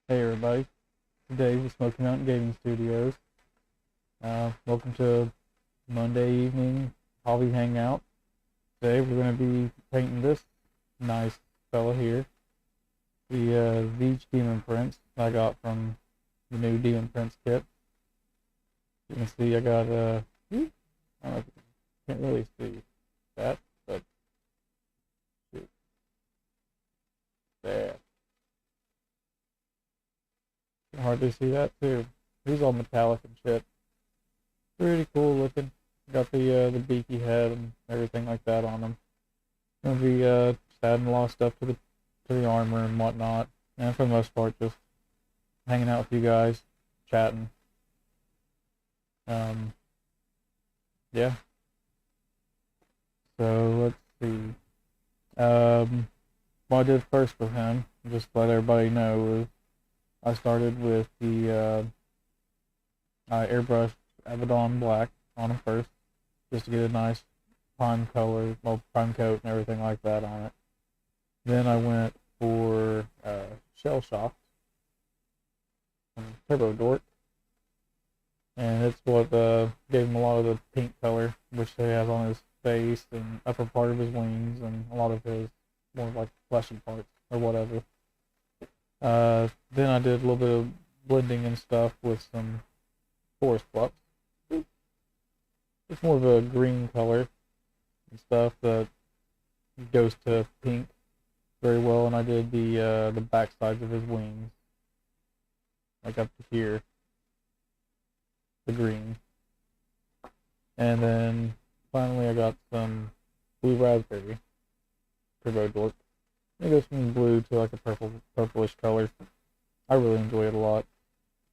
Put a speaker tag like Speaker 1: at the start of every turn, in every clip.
Speaker 1: Hey everybody, today with Smoky Mountain Gaming Studios. Welcome to Monday evening hobby hangout. Today we're going to be painting this nice fella here, the Tzeentch Demon prints I got from the new Demon prints kit. You can see I got I don't know if you can't really see that, but shoot, there. You can hardly see that too. He's all metallic and shit. Pretty cool looking. Got the beaky head and everything like that on him. Gonna be just adding a lot of stuff to the armor and whatnot. And for the most part, just hanging out with you guys, chatting. Yeah. So let's see. What I did first with him, just to let everybody know, was I started with the airbrush Abaddon black on him first, just to get a nice prime color, well, prime coat and everything like that on it. Then I went for Shell Shock from Turbo Dork, and it's what gave him a lot of the pink color, which he has on his face and upper part of his wings and a lot of his more like fleshy parts or whatever. Then I did a little bit of blending and stuff with some forest flux. It's more of a green color and stuff that goes to pink very well, and I did the back sides of his wings, like up to here, the green. And then finally I got some blue raspberry turbo dork. It goes from blue to like a purplish color. I really enjoy it a lot.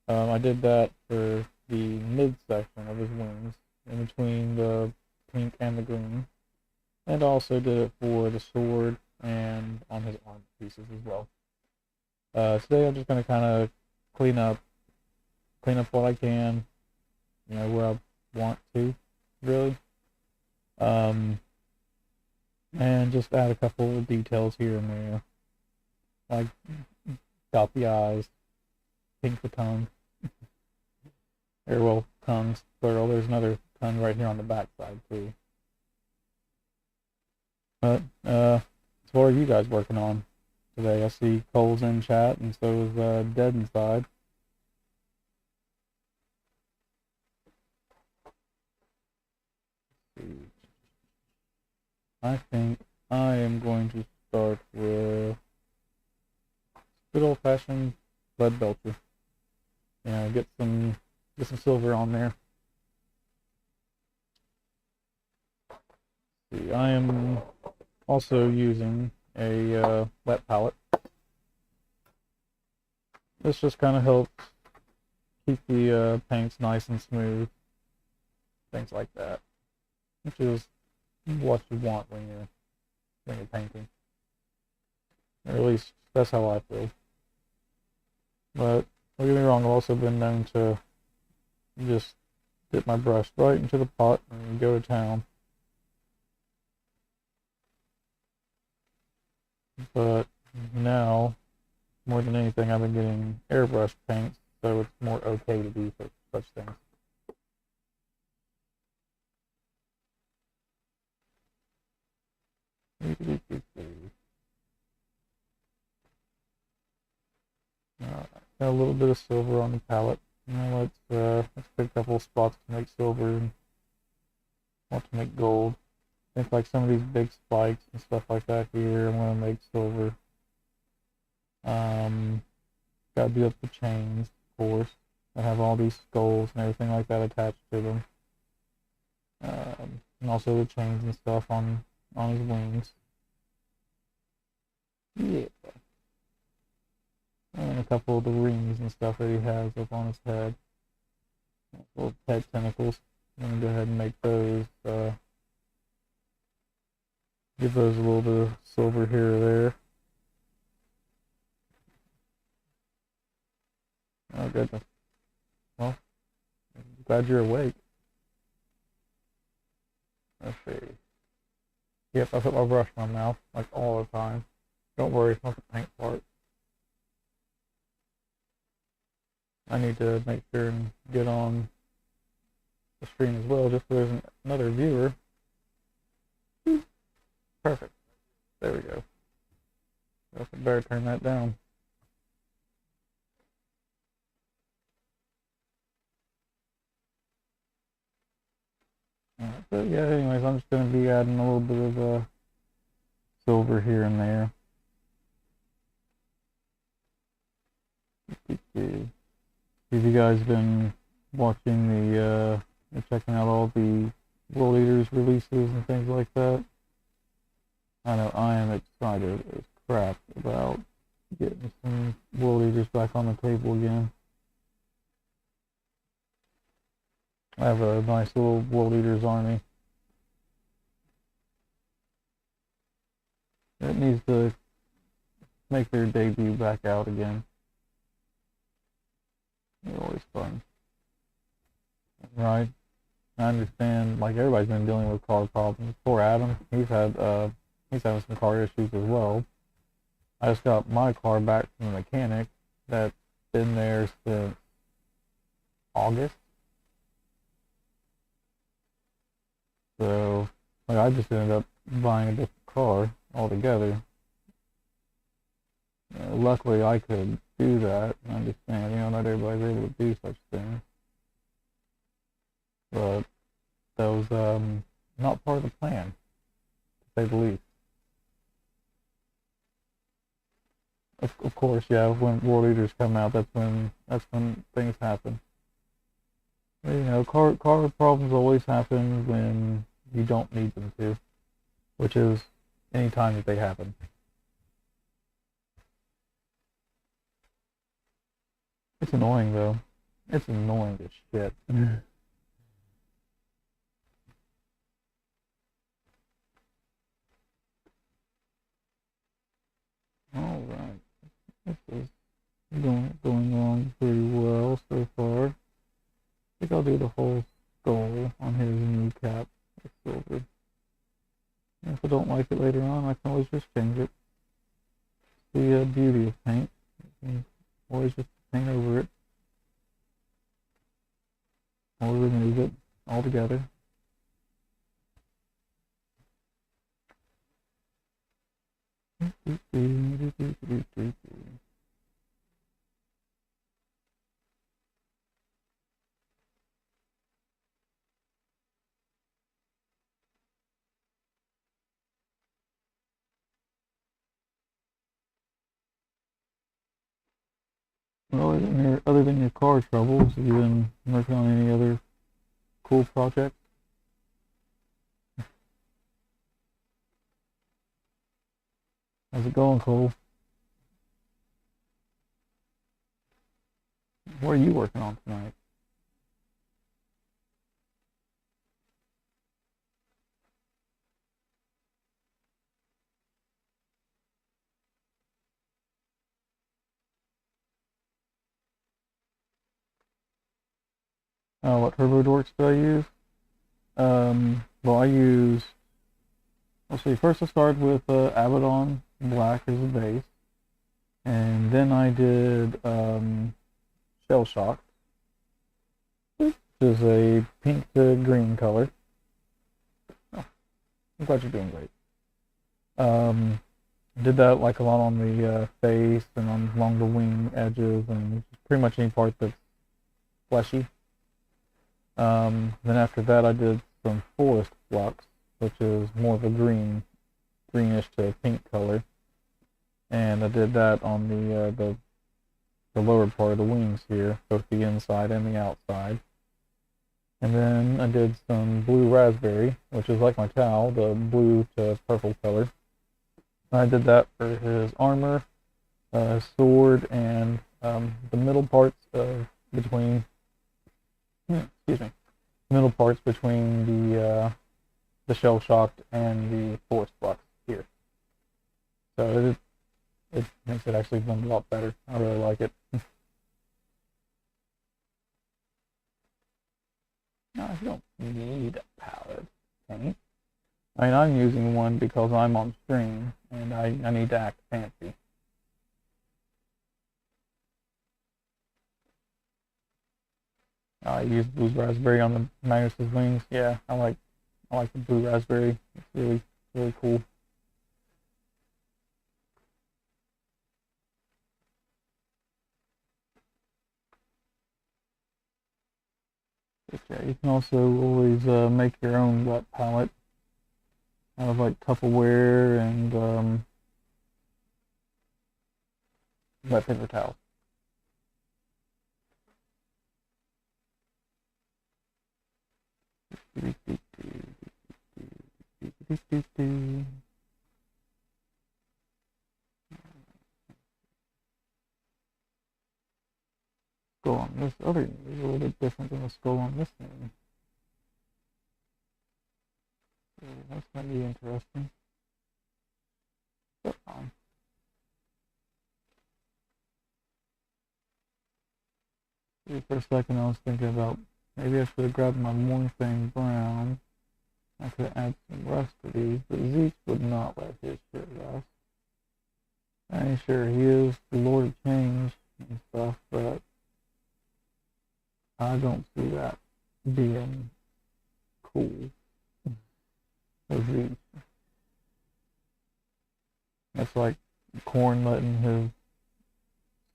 Speaker 1: I did that for the mid section of his wings, in between the pink and the green, and also did it for the sword and on his arm pieces as well. Today I'm just going to kind of clean up what I can, where I want to, really, and just add a couple of details here and there, like dot the eyes, pink the tongue, or well, tongues plural. There's another tongue right here on the back side too. But so what are you guys working on today? I see Cole's in chat, and so is Dead Inside. I think I am going to start with good old fashioned lead belcher. Get some silver on there. See, I am also using a wet palette. This just kind of helps keep the paints nice and smooth, things like that, which is what you want when you're painting, or at least that's how I feel. But don't get me wrong, I've also been known to just dip my brush right into the pot and go to town. But now, more than anything, I've been getting airbrush paints, so it's more okay to do such things. Got a little bit of silver on the palette. Let's pick a couple of spots to make silver and want to make gold. I think like some of these big spikes and stuff like that here, I'm gonna make silver. Gotta do up the chains, of course. I have all these skulls and everything like that attached to them. And also the chains and stuff on his wings. Yeah. And a couple of the rings and stuff that he has up on his head. Little head tentacles. I'm gonna go ahead and make those, give those a little bit of silver here or there. Oh goodness. Well, I'm glad you're awake. Let's see. Yep, I put my brush in my mouth, like all the time. Don't worry, it's not the paint part. I need to make sure and get on the stream as well, just so there's another viewer. Perfect. There we go. I better turn that down. Alright, but yeah, anyways, I'm just going to be adding a little bit of silver here and there. Have you guys been watching checking out all the World Eaters releases and things like that? I know I am excited as crap about getting some World Eaters back on the table again. I have a nice little World Eaters army. It needs to make their debut back out again. They're always fun. Right. I understand, like, everybody's been dealing with car problems. Poor Adam, he's having some car issues as well. I just got my car back from the mechanic that's been there since August. So, like, I just ended up buying a different car altogether. Luckily, I could do that. I understand, not everybody's able to do such things. But that was not part of the plan, to say the least. Of course, yeah. When World Eaters come out, that's when things happen. Car problems always happen when you don't need them to, which is any time that they happen. It's annoying though. It's annoying as shit. All right, this is going on pretty well so far. I think I'll do the whole skull on his kneecap with silver. And if I don't like it later on, I can always just change it. The beauty of paint. You can always just paint over it, or remove it altogether. Well, other than your car troubles, have you been working on any other cool projects? How's it going, Cole? What are you working on tonight? What turbo dorks do I use? Well, let's see, first I started with Abaddon Black as a base, and then I did Shell Shock, which is a pink to green color. Oh, I'm glad you're doing great. Did that like a lot on the face and along the wing edges and pretty much any part that's fleshy. Then after that I did some Forest Flux, which is more of a greenish to pink color, and I did that on the lower part of the wings here, both the inside and the outside. And then I did some Blue Raspberry, which is like my towel, the blue to purple color. I did that for his armor, sword, and the middle parts between the Shell Shocked and the Force Flux here. So it makes it actually blend a lot better. I really like it. No, you don't need a palette paint. I mean, I'm using one because I'm on stream and I need to act fancy. I use blue raspberry on the Magnus's wings. Yeah, I like the blue raspberry. It's really cool. But yeah, you can also always make your own wet palette out of like Tupperware and wet paper towel. Skull on this other is a little bit different than the skull on this thing. So that's going to be interesting. But fine. For a second, I was thinking about maybe I should have grabbed my Mornfang Brown. I could add some rust to these, but Tzeentch would not let his shit rust. I ain't sure he is the Lord of Change and stuff, but I don't see that being cool for Tzeentch. That's like Khorne letting his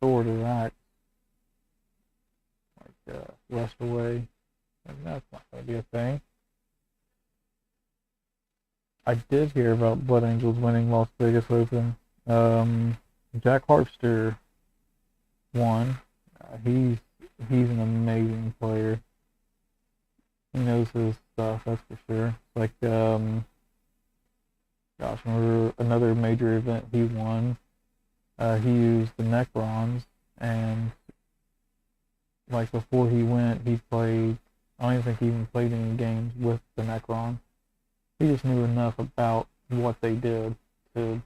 Speaker 1: sword or axe rust away. Like, that's not going to be a thing. I did hear about Blood Angels winning Las Vegas Open. Jack Harpster won. He's an amazing player. He knows his stuff, that's for sure. Like, gosh, remember another major event he won. He used the Necrons, and like before he went, he played. I don't even think he even played any games with the Necron. He just knew enough about what they did to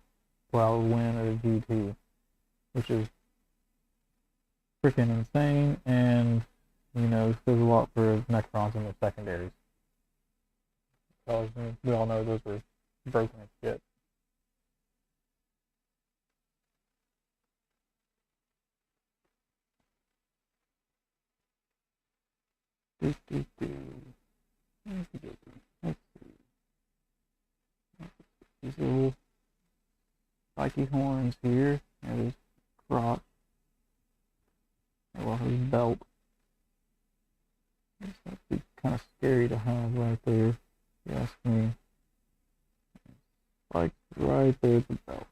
Speaker 1: allow a win at a GT, which is freaking insane, and you know, says a lot for Necrons in the secondaries. Because we all know those were broken as shit. Let's see. These little spiky horns here, and his crotch, well, his belt. This must be kind of scary to have right there, if you ask me. Like right there at the belt.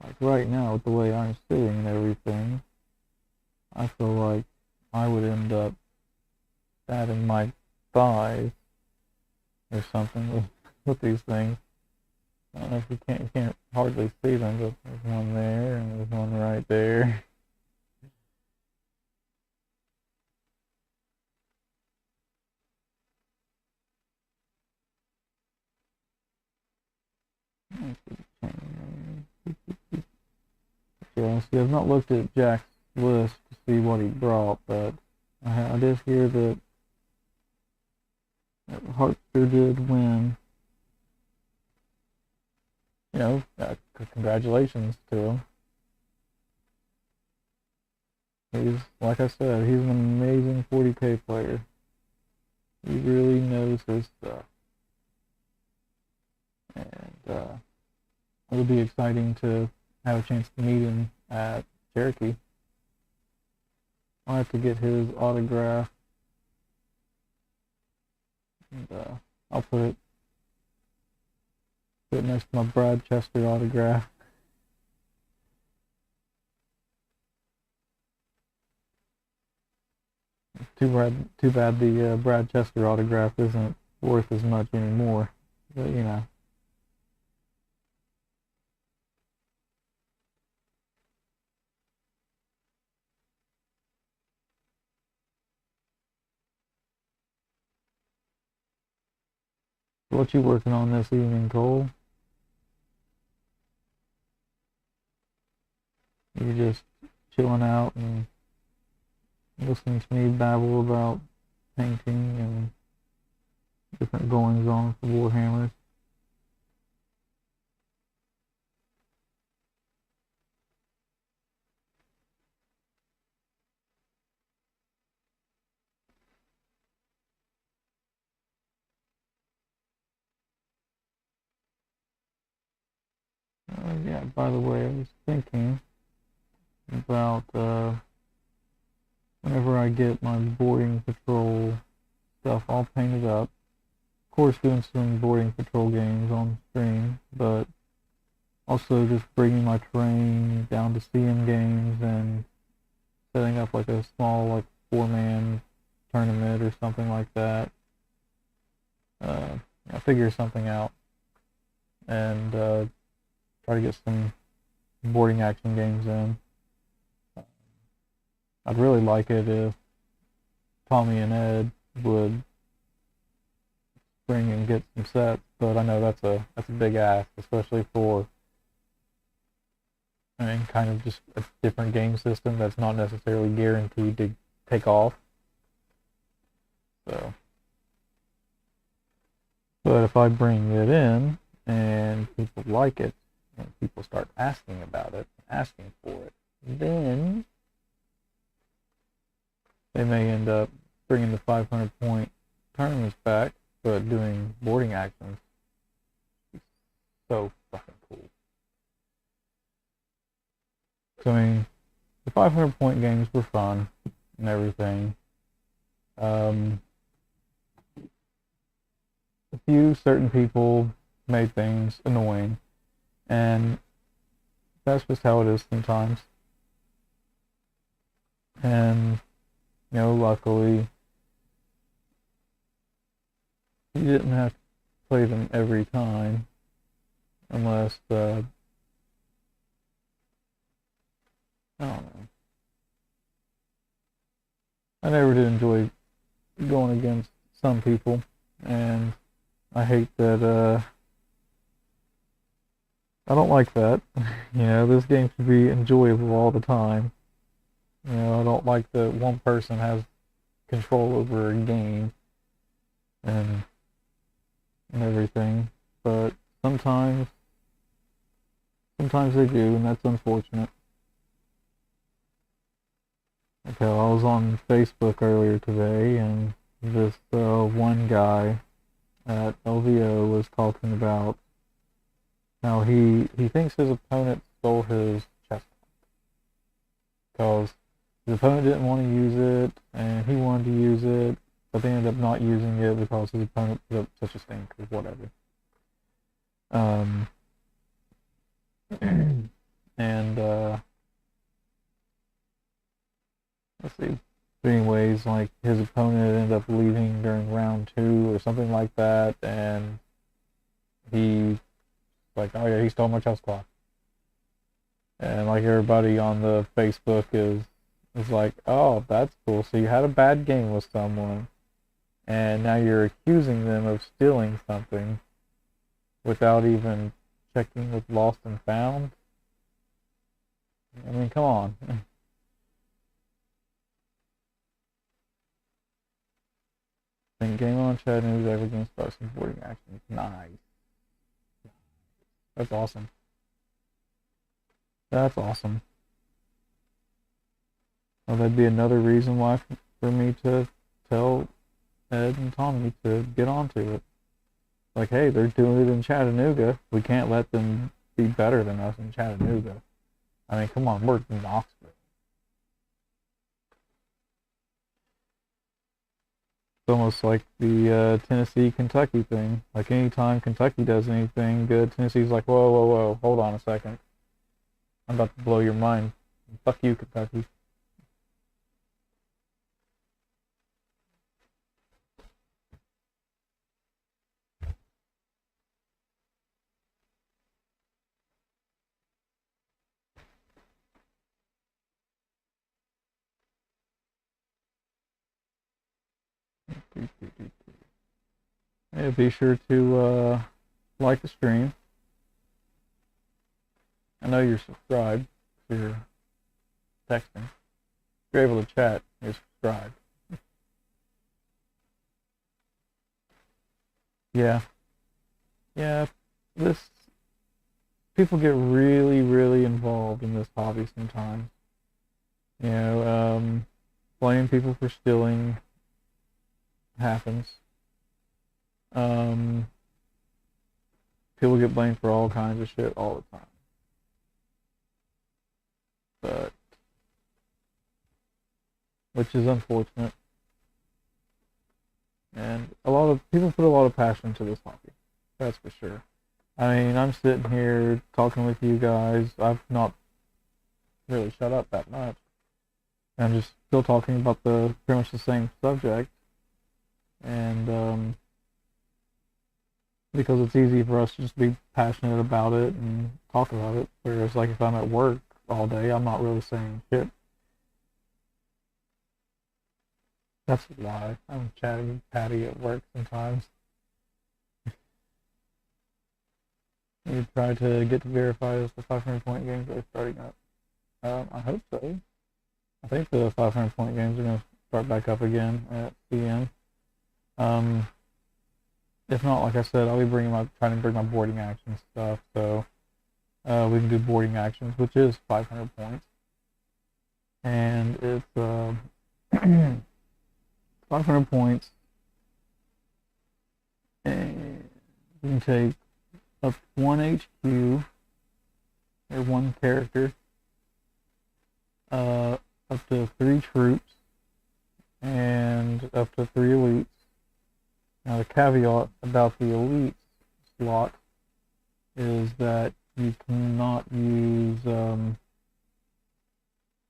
Speaker 1: Like right now, with the way I'm sitting and everything, I feel like I would end up stabbing my thighs or something with these things. I don't know if you can't hardly see them, but there's one there and there's one right there. Yeah, see, I've not looked at Jack's list to see what he brought, but I did hear that Hartster did win. You know, congratulations to him. He's, like I said, he's an amazing 40k player. He really knows his stuff. And it'll be exciting to have a chance to meet him at Cherokee. I'll have to get his autograph. And I'll put it next to my Brad Chester autograph. Too bad the Brad Chester autograph isn't worth as much anymore. But you know. What you working on this evening, Cole? You're just chilling out and listening to me babble about painting and different goings on for Warhammer. Yeah, by the way, I was thinking about whenever I get my boarding patrol stuff all painted up. Of course, doing some boarding patrol games on stream, but also just bringing my terrain down to CM games and setting up like a small like 4-man tournament or something like that. Figure something out and try to get some boarding action games in. I'd really like it if Tommy and Ed would bring and get some sets, but I know that's a big ask, especially for kind of just a different game system that's not necessarily guaranteed to take off. So, but if I bring it in and people like it and people start asking about it, asking for it, then they may end up bringing the 500-point tournaments back, but doing boarding actions. It's so fucking cool. So, I mean, the 500-point games were fun and everything. A few certain people made things annoying, and that's just how it is sometimes. And, luckily, you didn't have to play them every time, unless, I don't know. I never did enjoy going against some people, and I hate that, I don't like that. This game should be enjoyable all the time. I don't like that one person has control over a game and everything, but sometimes they do, and that's unfortunate. Okay, well, I was on Facebook earlier today, and this one guy at LVO was talking about how he thinks his opponent stole his chest because his opponent didn't want to use it and he wanted to use it, but they ended up not using it because his opponent put up such a stink or whatever. And let's see. But anyways, like his opponent ended up leaving during round 2 or something like that, and he like, oh yeah, he stole my chest cloth. And like everybody on the Facebook is like, oh, that's cool. So you had a bad game with someone, and now you're accusing them of stealing something without even checking with lost and found. I mean, come on. Think game on Chattanooga ever gonna start some boarding action. Nice. That's awesome. That's awesome. Well, that'd be another reason why for me to tell Ed and Tommy to get onto it. Like, hey, they're doing it in Chattanooga. We can't let them be better than us in Chattanooga. I mean, come on, we're in Oxford. It's almost like the Tennessee-Kentucky thing. Like, anytime Kentucky does anything good, Tennessee's like, whoa, whoa, whoa, hold on a second. I'm about to blow your mind. Fuck you, Kentucky. Yeah, be sure to like the stream. I know you're subscribed if you're texting. If you're able to chat, you're subscribed. Yeah. Yeah, people get really, really involved in this hobby sometimes. Blaming people for stealing happens. People get blamed for all kinds of shit all the time. which is unfortunate. And a lot of people put a lot of passion into this hobby, that's for sure. I mean, I'm sitting here talking with you guys. I've not really shut up that much. I'm just still talking about pretty much the same subject. And because it's easy for us to just be passionate about it and talk about it. Whereas, like, if I'm at work all day, I'm not really saying shit. That's a lie. I'm chatting Patty at work sometimes. You try to get to verify as the 500-point games are starting up. I hope so. I think the 500-point games are going to start back up again at CN. If not, like I said, I'll be trying to bring my boarding action stuff, so we can do boarding actions, which is 500 points, and it's 500 points, and you can take up 1 HQ or 1 character, up to 3 troops, and up to 3 elites. Now, the caveat about the elite slot is that you cannot use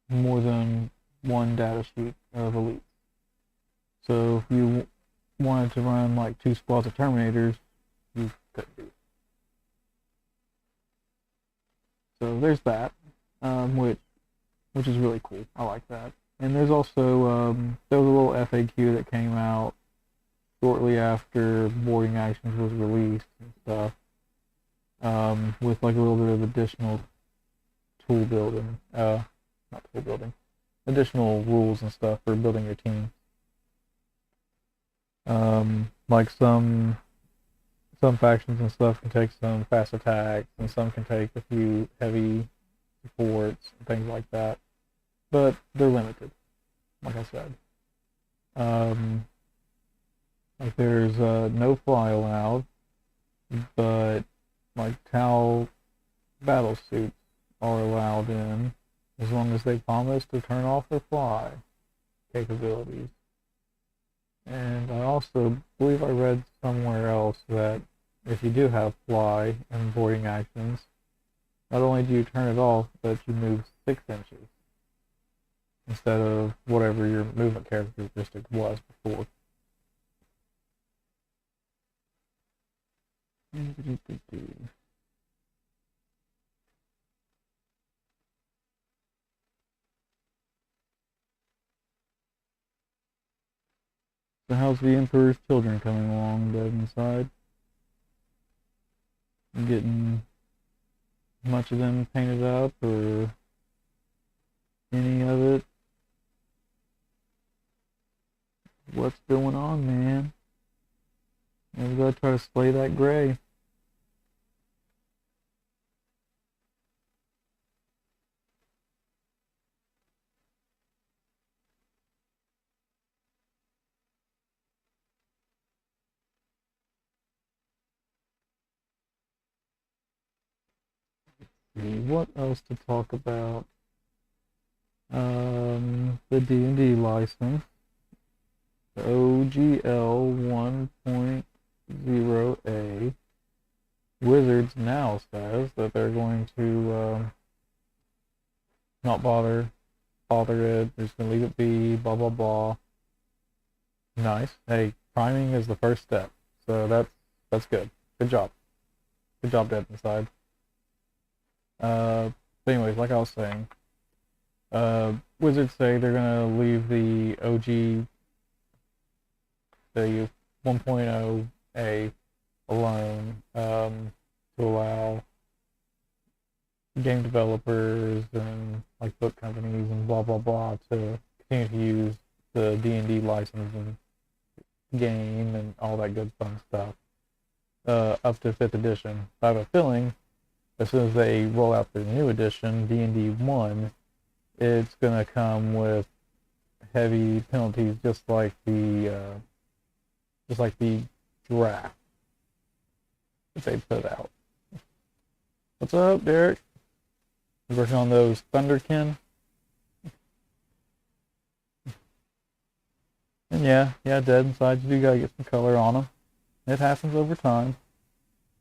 Speaker 1: more than 1 data sheet of elites. So if you wanted to run like 2 squads of Terminators, you couldn't do it. So there's that, which is really cool. I like that. And there's also there was a little FAQ that came out shortly after boarding actions was released and stuff, with like a little bit of additional tool building, not tool building, additional rules and stuff for building your team. Like some factions and stuff can take some fast attacks, and some can take a few heavy supports and things like that, but they're limited, like I said. Like there's no fly allowed, but like Tau battle suits are allowed in as long as they promise to turn off their fly capabilities. And I also believe I read somewhere else that if you do have fly and boarding actions, not only do you turn it off, but you move 6 inches instead of whatever your movement characteristic was before. So how's the Emperor's Children coming along, dead inside? Getting much of them painted up, or any of it? What's going on, man? Maybe we gotta try to slay that gray. What else to talk about? The D&D license. The OGL 1.0A. Wizards now says that they're going to not bother it. They're just going to leave it be, blah, blah, blah. Nice. Hey, priming is the first step. So that's good. Good job. Good job, Dead Inside. But anyways, like I was saying, Wizards say they're gonna leave the OG, the 1.0A alone, to allow game developers and like book companies and blah blah blah to continue to use the D&D license and game and all that good fun stuff, up to 5th edition. I have a feeling as soon as they roll out their new edition, D&D 1, it's gonna come with heavy penalties, just like the draft that they put out. What's up, Derek? You working on those Thunderkin? Yeah, dead inside. You do gotta get some color on them. It happens over time.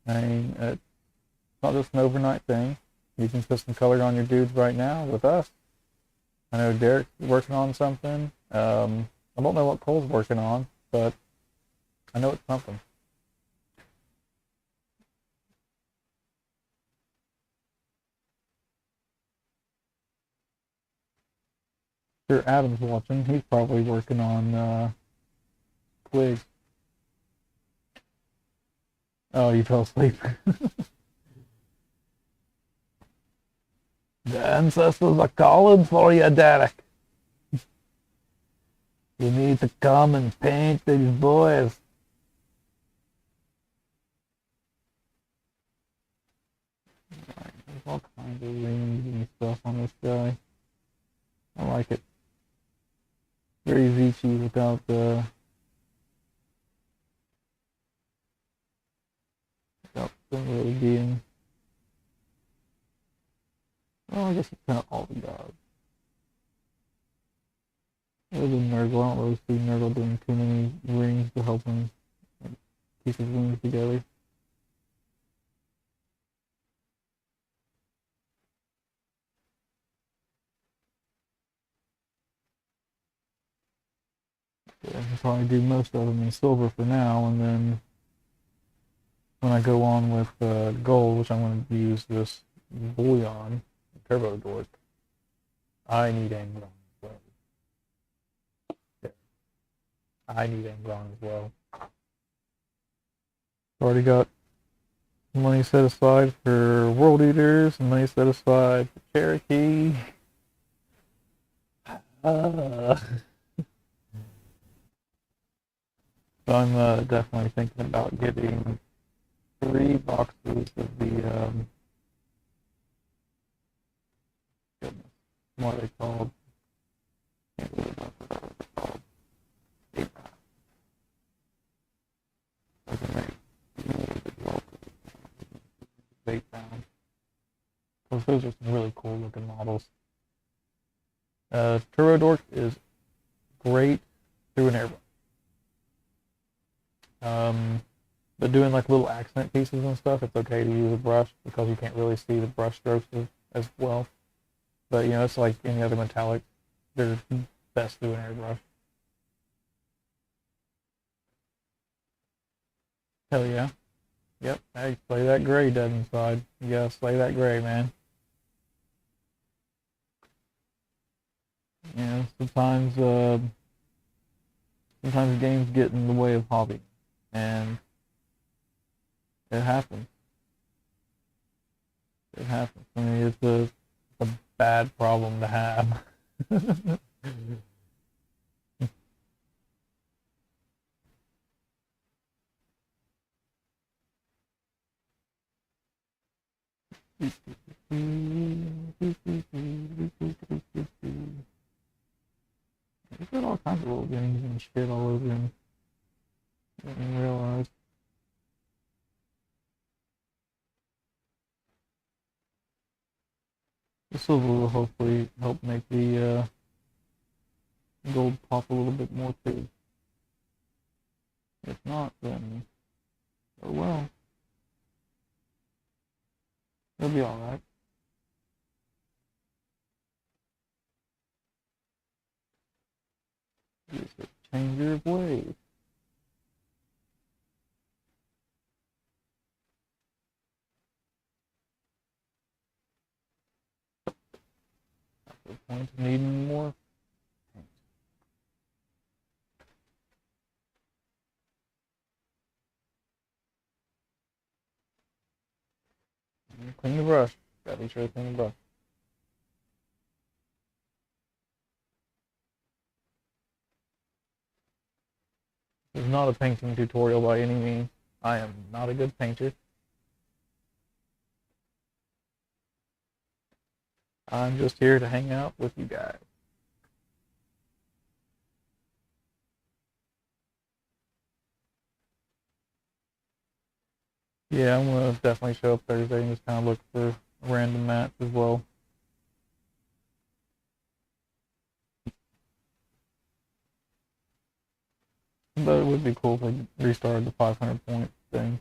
Speaker 1: I mean, it's not just an overnight thing. You can put some color on your dudes right now with us. I know Derek's working on something. I don't know what Cole's working on, but I know it's something. Sure, Adam's watching. He's probably working on Quigs. Oh, you fell asleep. The ancestors are calling for you, Derek. You need to come and paint these boys. Right, there's all kinds of rings and stuff on this guy. I like it. Very Tzeentchy without them really being. Well, I guess it's kind of all the gods. Other than Nurgle, I don't really see Nurgle doing too many rings to help him keep his wings together. Yeah, I'll probably do most of them in silver for now, and then when I go on with gold, which I'm going to use this bullion turbo dork, I need Angron as well. Yeah, I need Angron as well. Already got money set aside for World Eaters and money set aside for Cherokee. So I'm definitely thinking about getting 3 boxes of the goodness, what are they called? Can't really remember what they're called. Because those are some really cool looking models. Turbo Dork is great through an airbrush. But doing like little accent pieces and stuff, it's okay to use a brush because you can't really see the brush strokes as well. But you know, it's like any other metallic, they're best through an airbrush. Hell yeah. Yep. Hey, slay that gray dead inside. You gotta slay that gray, man. You know, sometimes games get in the way of hobby, and it happens. It happens. I mean, it's a bad problem to have. He's got all kinds of little games and shit all over him. I didn't realize. The silver will hopefully help make the gold pop a little bit more too. If not, then oh well. It'll be alright. Just a changer of ways. That's the point of needing more paint. Clean the brush. Gotta be sure to clean the brush. This is not a painting tutorial by any means. I am not a good painter. I'm just here to hang out with you guys. Yeah, I'm gonna definitely show up Thursday and just kind of look for random mats as well. But it would be cool if they restarted the 500 point thing.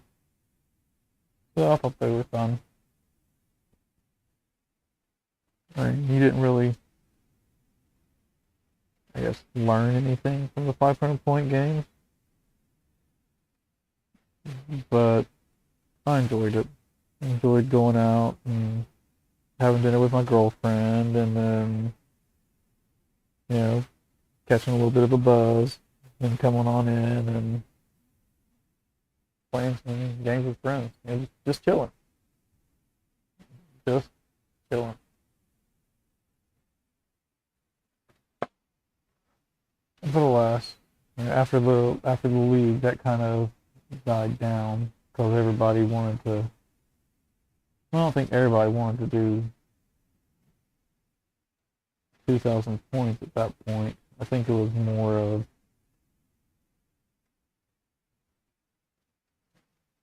Speaker 1: So I thought they were fun. I mean, you didn't really, I guess, learn anything from the 500 point games, but I enjoyed it. I enjoyed going out and having dinner with my girlfriend, and then, you know, catching a little bit of a buzz, and coming on in and playing some games with friends. Just chilling. Just chilling. But alas, after the league, that kind of died down because everybody wanted to. Well, I don't think everybody wanted to do 2,000 points at that point. I think it was more of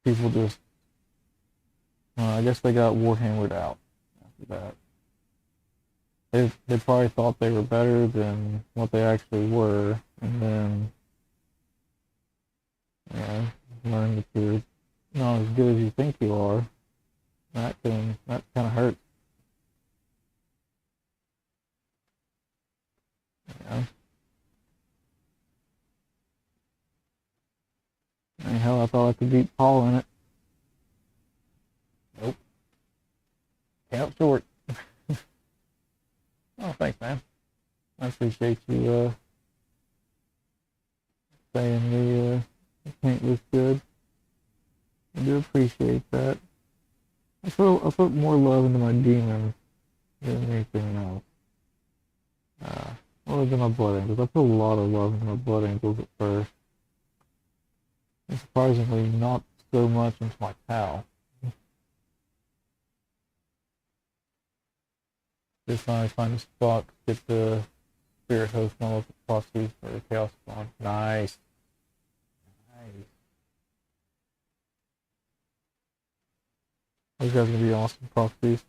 Speaker 1: people just. I guess they got Warhammered out after that. They probably thought they were better than what they actually were, and then learn that you're not as good as you think you are. That kind of hurts. You know? I mean, hell, I thought I could beat Paul in it. Nope. Came up short. Oh, thanks, man. I appreciate you saying the paint was good. I do appreciate that. I put more love into my demons than anything else. Other than my blood angels. I put a lot of love into my blood angels at first. And surprisingly, not so much into my pal. Just finally find a spot to get the spirit host models proxies for the chaos spawn. Nice. Nice. Those guys are gonna be awesome proxies.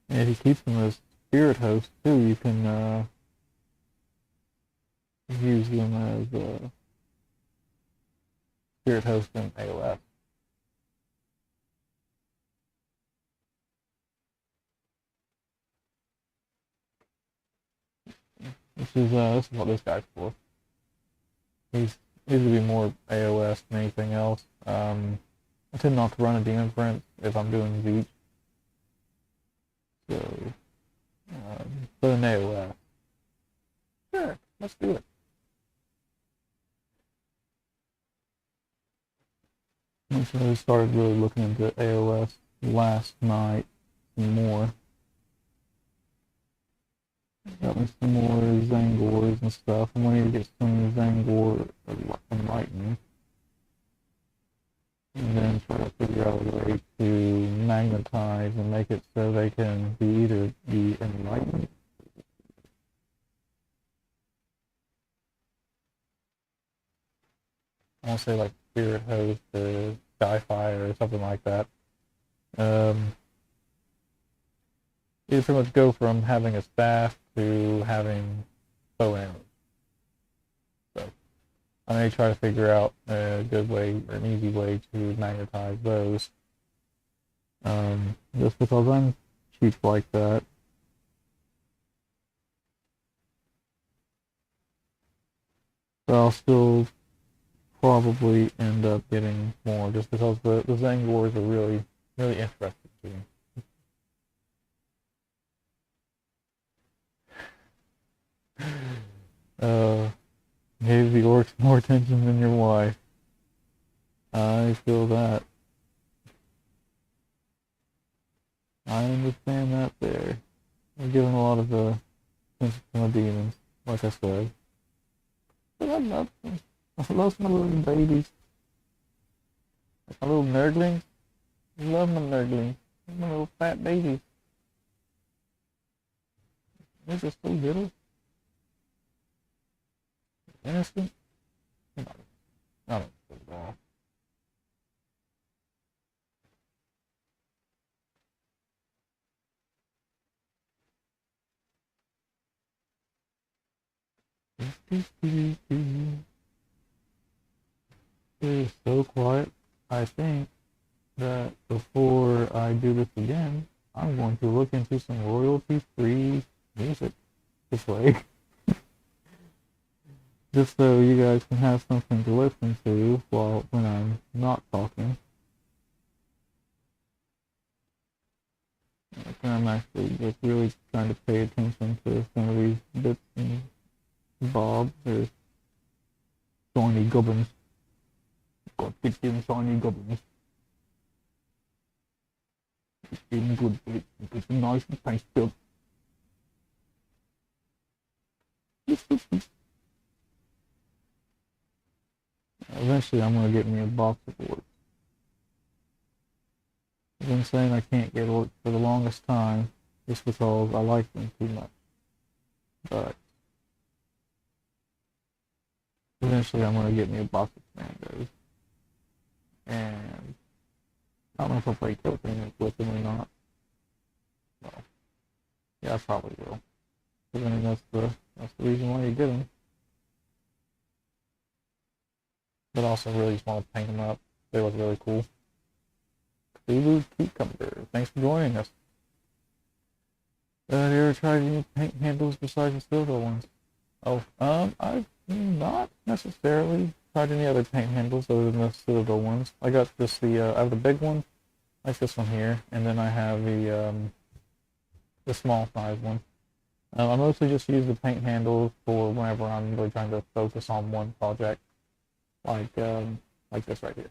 Speaker 1: And if you keep them as spirit hosts too, you can use them as spirit host in AOS. This is what this guy's for. He's to be more AOS than anything else. I tend not to run a demon prince if I'm doing Tzeentch. So, but an AOS. Sure, let's do it. I started really looking into AOS last night some more. Got me some more Zangors and stuff. I'm wanting to get some Zangor Enlightened. And then try to figure out a way to magnetize and make it so they can either be enlightened. I want to say like Spirit Host or Skyfire or something like that. You pretty much go from having a staff to having bow and arrows. So I may try to figure out a good way or an easy way to magnetize those. Just because I'm cheap like that. But I'll still probably end up getting more just because the Zangors are really, really interesting to me. Gave the orcs more attention than your wife. I feel that. I understand that there. I'm giving a lot of attention to my demons, like I said. But I love them. I love my little babies. My little nerdlings. I love my nerdlings. My little fat babies. They're just so little. Innocent. Not at all. It is so quiet. I think that before I do this again, I'm going to look into some royalty-free music to play. Just so you guys can have something to listen to when I'm not talking. I'm actually just really trying to pay attention to some of these bits and bobs. There's shiny goblins. Got 15 shiny goblins. It's been good, it's nice and tasty. Eventually I'm gonna get me a box of orcs. I've been saying I can't get orcs for the longest time just because I like them too much. But eventually I'm gonna get me a box of mangoes. And I don't know if I'll play cooking with them or not. Well, yeah, I probably will. Because I mean, that's the reason why you get them. But also really just want to paint them up. They look really cool. Cthulhu Cucumber, thanks for joining us. Have you ever tried any paint handles besides the silver ones? Oh, I've not necessarily tried any other paint handles other than the Citadel ones. I got just I have the big one, like this one here, and then I have the small size one. I mostly just use the paint handles for whenever I'm really trying to focus on one project, like this right here.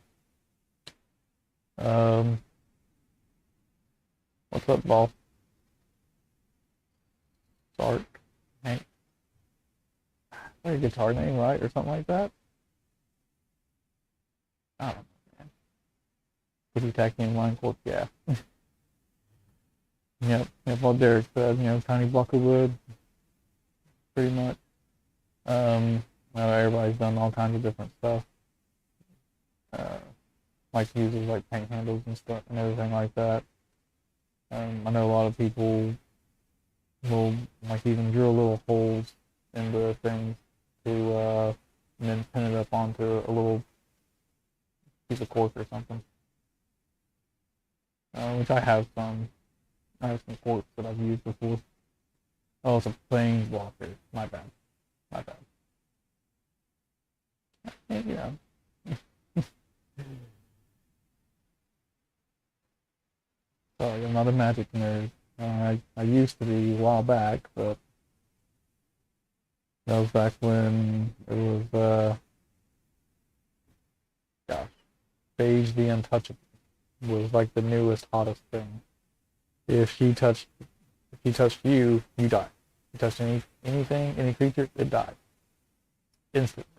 Speaker 1: What's up, Ball? Sark, Hank. That's a guitar name, right, or something like that. I don't know, man. Pretty tacky in line quote, yeah. Yep, what Derek said, tiny block of wood, pretty much. Everybody's done all kinds of different stuff. Like uses like paint handles and stuff and everything like that. I know a lot of people will like even drill little holes into things to and then pin it up onto a little piece of cork or something. Which I have some corks that I've used before. Oh, it's a plain blocker. My bad. Yeah. Sorry, I'm not a magic nerd. I used to be a while back, but that was back when it was, Phage the Untouchable was like the newest, hottest thing. If she touched you, you die. If you touched anything, any creature, it died. Instantly.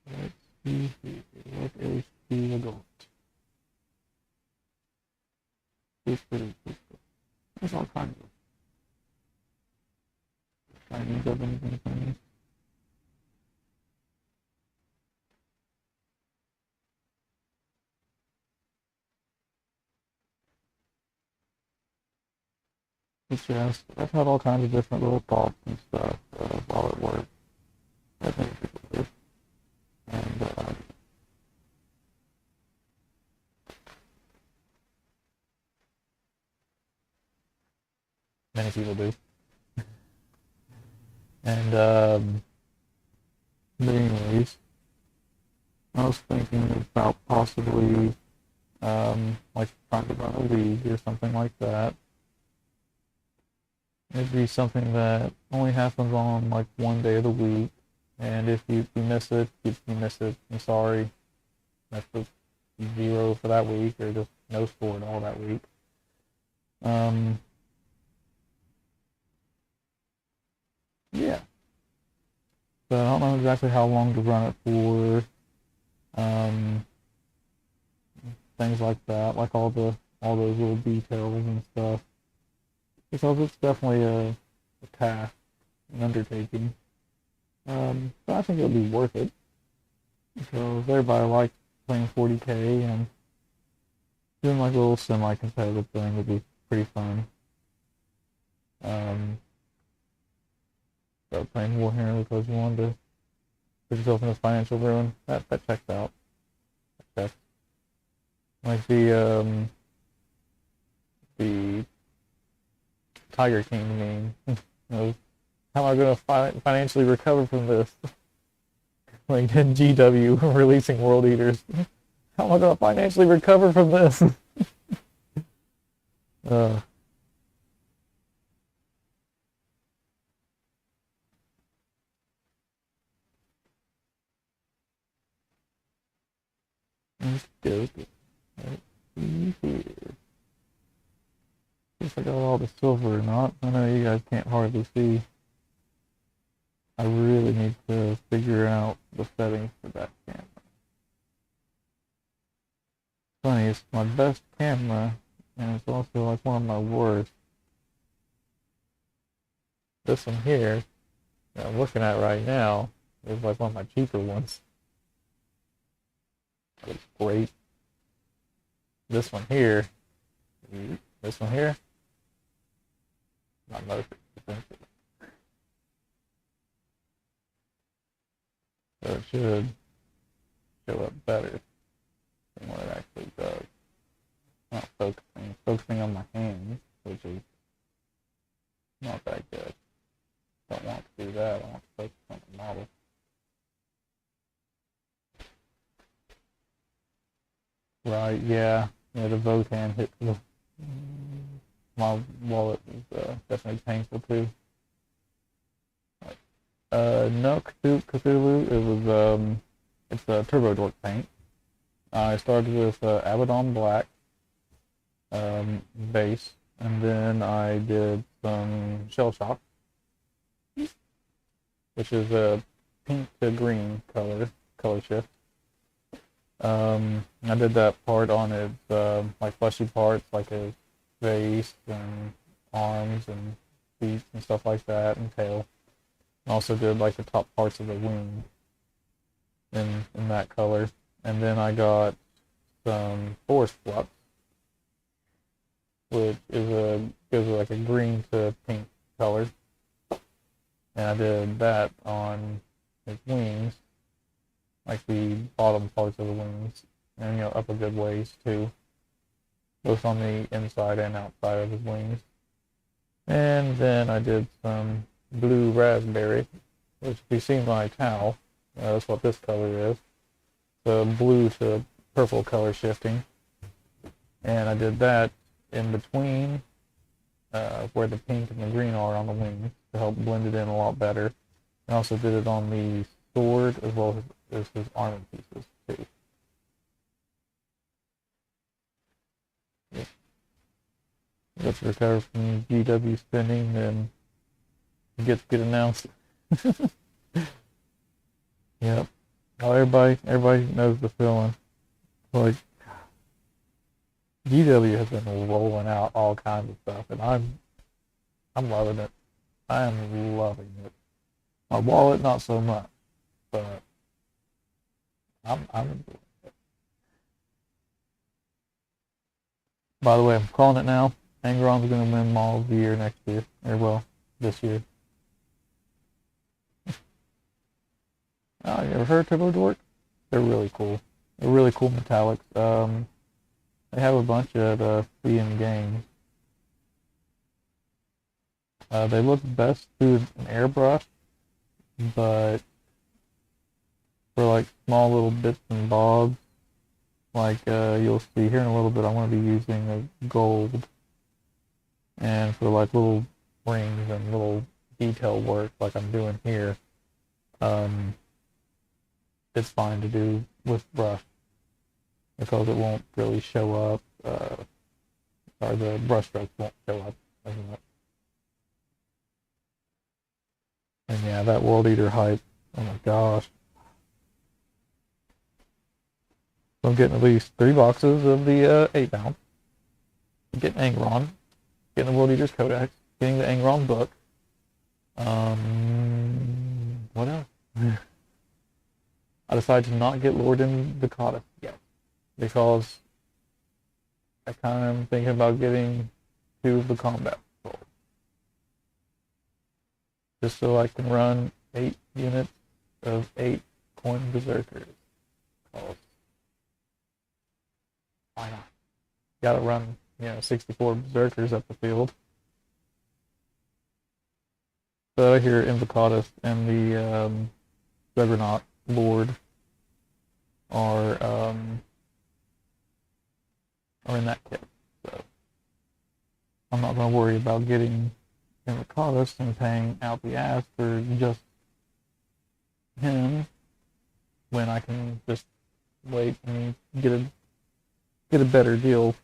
Speaker 1: Let's see here. What is the adult? There's all kinds of Chinese ovens and things. It's just, I've had all kinds of different little thoughts and stuff while at work that many people do. And many people do. And but anyways, I was thinking about possibly like trying to run a league or something like that. It'd be something that only happens on like one day of the week, and if you miss it, you miss it. I'm sorry. That's just 0 for that week, or just no score at all that week. Yeah. So I don't know exactly how long to run it for. Things like that, like all those little details and stuff. Because it's definitely a task, an undertaking. But I think it'll be worth it. So everybody likes playing 40k, and doing like a little semi-competitive thing would be pretty fun. Start playing Warhammer because you wanted to put yourself in this financial ruin. That checks out. That checks. Like the Tiger King meme. You know, how am I going to financially recover from this? Like GW releasing World Eaters. How am I going to financially recover from this? uh, let's go. Let's see here. Guess I got all the silver or not. I know you guys can't hardly see. I really need to figure out the settings for that camera. Funny, it's my best camera, and it's also like one of my worst. This one here, that I'm looking at right now, is like one of my cheaper ones. It's great. This one here, not most expensive. So it should show up better than what it actually does. Not focusing on my hands, which is not that good. Don't want to do that. I want to focus on the model. Right, yeah. Yeah, the Votan hit my wallet was definitely painful too. No, Cthulhu, it was, it's a Turbo Dork paint. I started with Abaddon Black base, and then I did some Shell Shock, which is a pink to green color shift. I did that part on its like fleshy parts, like his face and arms and feet and stuff like that, and tail. I also did like the top parts of the wing in that color. And then I got some Forest Flux, which is gives like a green to pink color. And I did that on his wings, like the bottom parts of the wings, and up a good ways too, both on the inside and outside of his wings. And then I did some blue raspberry, which if you see my towel, that's what this color is. The blue to purple color shifting. And I did that in between where the pink and the green are on the wings to help blend it in a lot better. I also did it on the sword as well as his armor pieces too. Let's recover from GW spending, then gets get announced. Yep. Oh, everybody knows the feeling. Like GW has been rolling out all kinds of stuff, and I'm loving it. I am loving it. My wallet, not so much, but I'm enjoying it. By the way, I'm calling it now. Angron's going to win Mall of the Year next year, or well, this year. Oh, you ever heard of Turbo Dork? They're really cool. They're really cool metallics. They have a bunch at CM Games. They look best through an airbrush, but for like small little bits and bobs, like you'll see here in a little bit, I'm going to be using a gold, and for like little rings and little detail work like I'm doing here, it's fine to do with brush because it won't really show up, or the brush strokes won't show up as much. And yeah, that World Eater hype, oh my gosh. So I'm getting at least 3 boxes of the 8-pound. Getting Angron, getting the World Eater's Codex, getting the Angron book. What else? I decided to not get Lord in the Cotta yet because I kind of am thinking about getting 2 of the combat patrols, just so I can run 8 units of 8 coin berserkers. Because why not? Gotta run, 64 berserkers up the field. So I hear Invocatus and the Juggernaut Lord are in that kit. So I'm not gonna worry about getting Invocatus and paying out the ass for just him when I can just wait and get a better deal.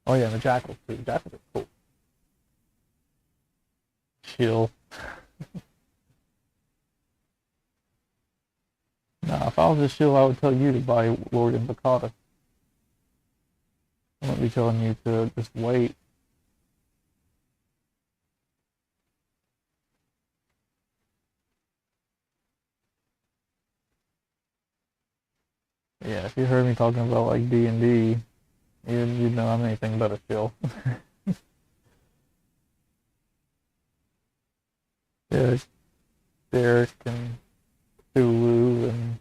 Speaker 1: Oh yeah, and the Jackals too. The Jackals are cool. Chill. Nah, if I was just chill, I would tell you to buy Lord Invocata. I wouldn't be telling you to just wait. Yeah, if you heard me talking about like D&D, you'd know I'm anything but a chill. Yeah, Derek and Hulu and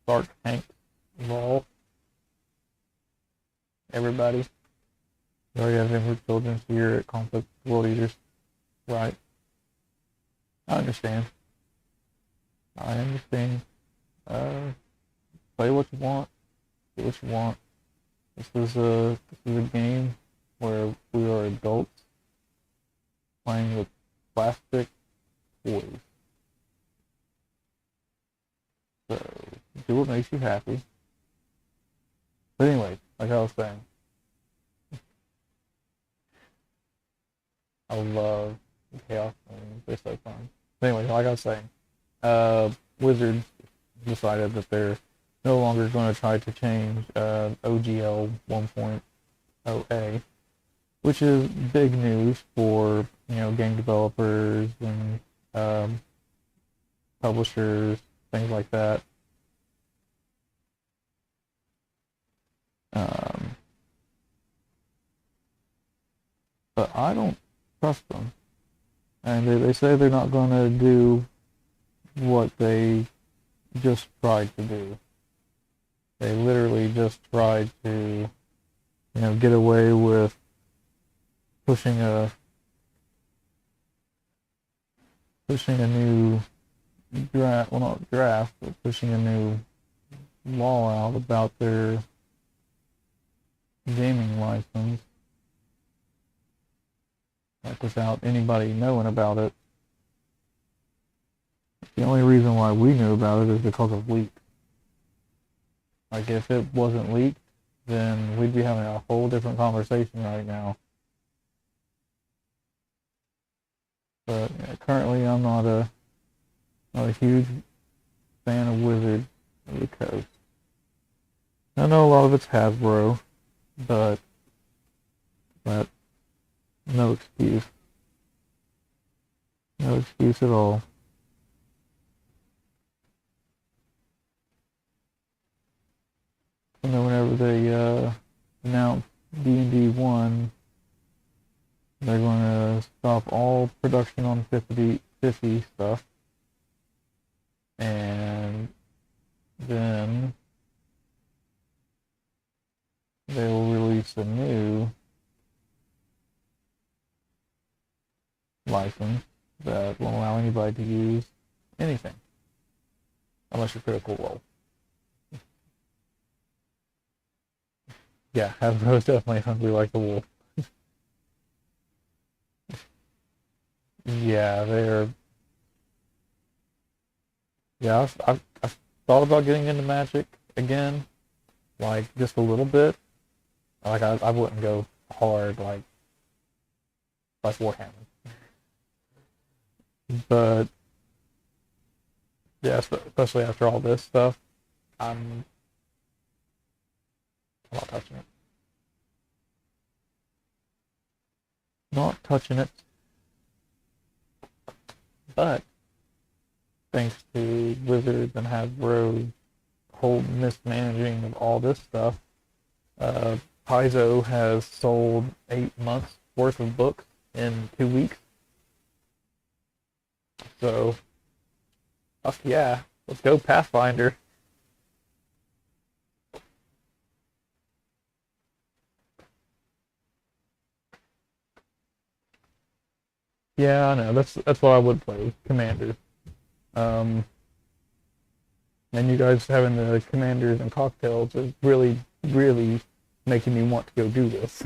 Speaker 1: Stark Hank Vol. Everybody. We already have Emperor Children here at Conflict World Eaters. Right. I understand. I understand. Play what you want. Do what you want. This is a game where we are adults playing with plastic toys. So do what makes you happy. But anyway, like I was saying, I love Chaos games. They're so fun. But anyway, like I was saying, Wizards decided that they're no longer going to try to change OGL 1.0A, which is big news for game developers and publishers, things like that. But I don't trust them, and they say they're not going to do what they just tried to do. They literally just tried to, get away with pushing a new draft, well not draft, but pushing a new law out about their gaming license, like without anybody knowing about it. The only reason why we knew about it is because of leaks. Like if it wasn't leaked, then we'd be having a whole different conversation right now. But currently, I'm not a huge fan of Wizards of the Coast. I know a lot of it's Hasbro, but no excuse. No excuse at all. And then whenever they announce D&D 1, they're going to stop all production on 50 stuff. And then they will release a new license that won't allow anybody to use anything unless you're Critical Role. Yeah, Hasbro is definitely hungry like the wolf. Yeah, they're. Yeah, I've thought about getting into Magic again, like just a little bit. Like I wouldn't go hard like Warhammer, but yeah, especially after all this stuff, I'm not touching it. Not touching it. But thanks to Wizards and Hasbro's whole mismanaging of all this stuff, Paizo has sold 8 months worth of books in 2 weeks. So, fuck yeah, let's go Pathfinder. Yeah, I know. That's what I would play, Commanders. Um, and you guys having the Commanders and cocktails is really, really making me want to go do this.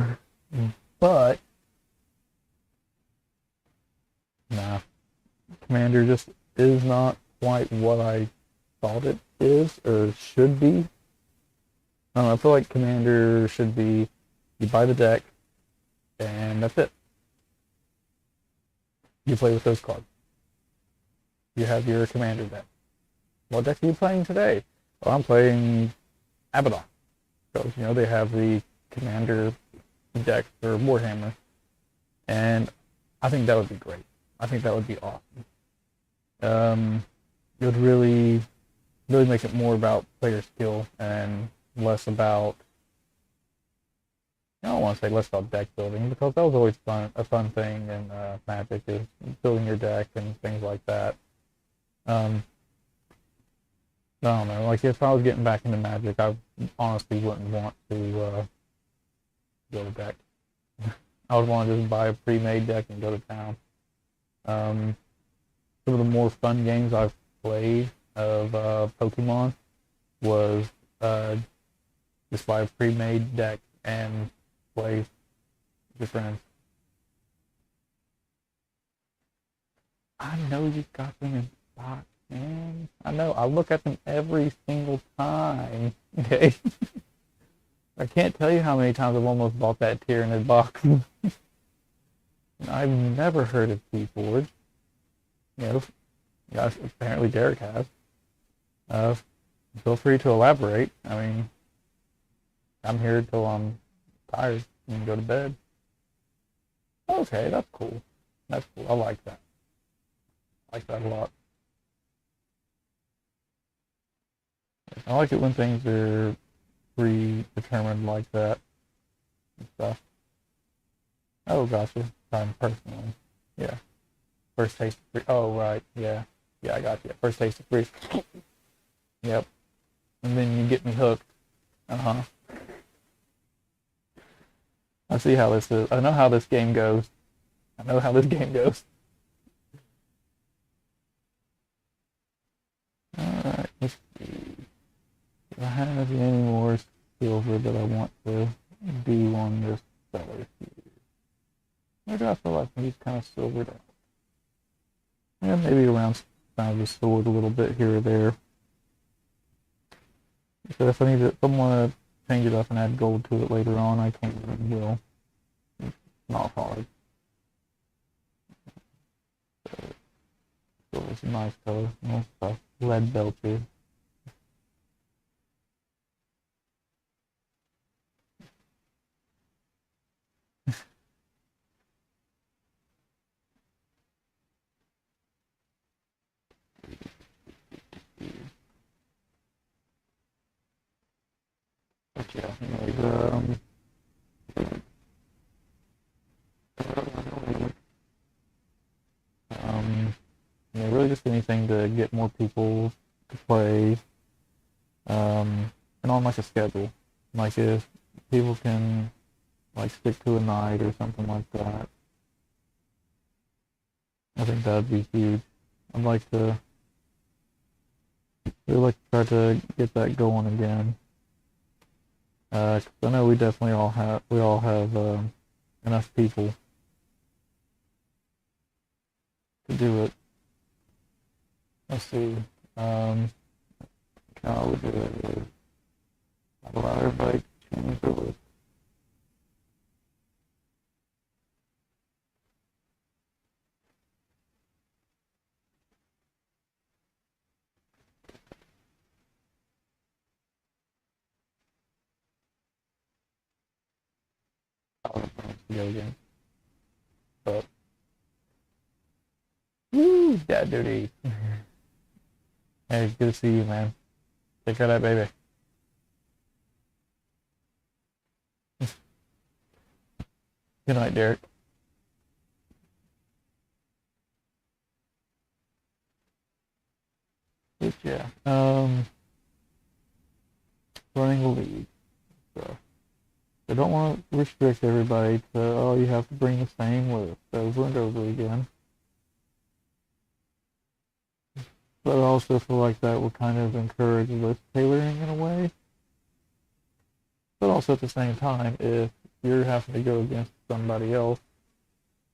Speaker 1: But nah, Commander just is not quite what I thought it is or should be. I don't know, I feel like Commander should be you buy the deck and that's it. You play with those cards. You have your Commander deck. What deck are you playing today? Well, I'm playing Abaddon. Because, they have the Commander deck for Warhammer. And I think that would be great. I think that would be awesome. It would really, really make it more about player skill and less about, I don't want to say less about deck building, because that was always a fun thing in Magic, is building your deck and things like that. I don't know, like if I was getting back into Magic, I honestly wouldn't want to build a deck. I would want to just buy a pre-made deck and go to town. Some of the more fun games I've played of Pokemon was just buy a pre-made deck and play with your friends. I know you got them in stock, man. I know. I look at them every single time. Okay. I can't tell you how many times I've almost bought that Tyranid box. I've never heard of Keyforge. Yes, apparently Derek has. Feel free to elaborate. I mean, I'm here till I'm tired and go to bed. Okay, that's cool. That's cool. I like that. I like that a lot. I like it when things are predetermined like that and stuff. Oh, gotcha. Time personally. Yeah. First taste of free. Oh, right. Yeah. Yeah, I got you. First taste of free. Yep. And then you get me hooked. Uh-huh. I see how this is. I know how this game goes. I know how this game goes. Alright, let's see. Do I have any more silver that I want to do on this seller here? Where do I feel like he's kind of silvered out? Yeah, maybe around the sword a little bit here or there. So if I want to change it up and add gold to it later on, I can and will. It's not hard. So it's a nice color. Nice stuff. Lead belcher. But yeah, anyways, really just anything to get more people to play, and on like a schedule. Like if people can like stick to a night or something like that, I think that'd be huge. I'd like to really like to try to get that going again. 'Cause I know we all have enough people to do it. Let's see. How would do it? I'd allow everybody to change their list. Go again. But woo, dad duty. Hey, good to see you, man. Take care of that baby. Good night, Derek. But yeah, running a league. So I don't want to restrict everybody to, oh, you have to bring the same list over and over again. But I also feel like that would kind of encourage list tailoring in a way. But also at the same time, if you're having to go against somebody else,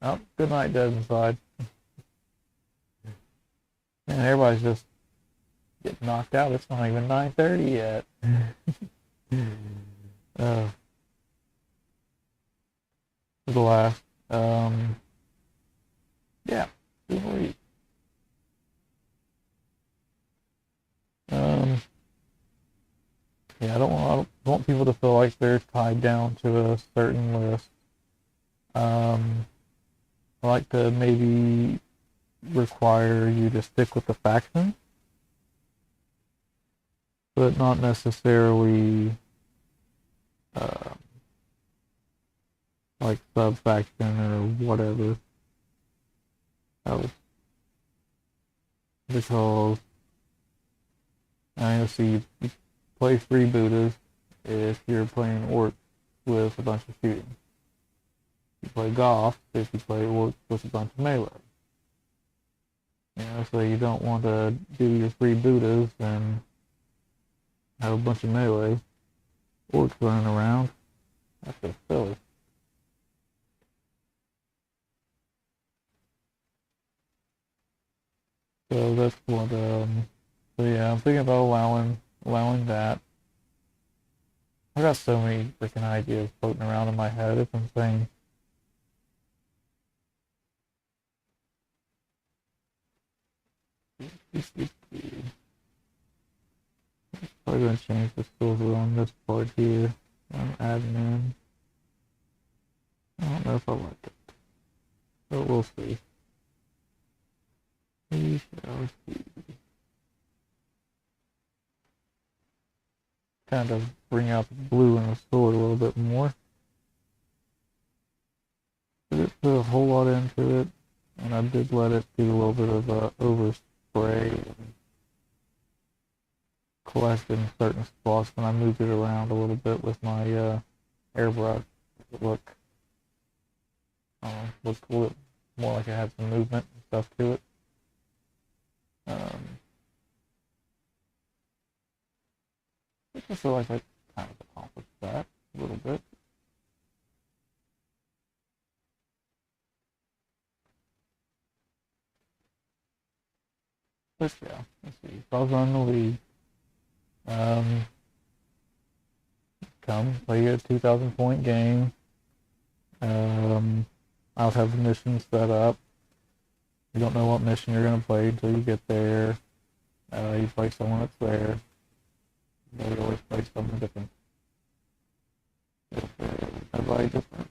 Speaker 1: oh, good night, dead inside. And everybody's just getting knocked out. It's not even 9:30 yet. uh, the last, yeah, yeah, I don't want people to feel like they're tied down to a certain list. I like to maybe require you to stick with the faction, but not necessarily uh, like sub faction or whatever else. Because I see you play freebooters if you're playing orcs with a bunch of shooting. You play golf if you play orcs with a bunch of melee. You know, so you don't want to do your freebooters and have a bunch of melee orcs running around. That's just silly. So that's what so yeah, I'm thinking about allowing that. I got so many freaking ideas floating around in my head, it's insane. Probably gonna change the silver on this part here. On admin. I don't know if I like it. But we'll see. We shall see. Kind of bring out the blue in the sword a little bit more. I didn't put a whole lot into it, and I did let it do a little bit of overspray and collect in certain spots when I moved it around a little bit with my airbrush. It looked cool. More like it had some movement and stuff to it. I feel like I kind of accomplished that a little bit. But yeah, let's see. If I was on the league, come play a 2,000 point game. I'll have the mission set up. You don't know what mission you're gonna play until you get there. You play someone that's there. They always play something different. Everybody different.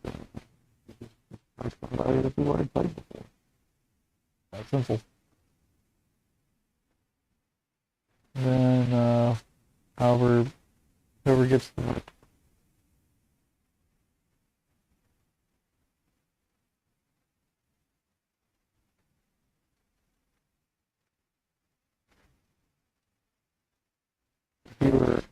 Speaker 1: Just somebody that you already played before. That's simple. And then, whoever gets the viewer.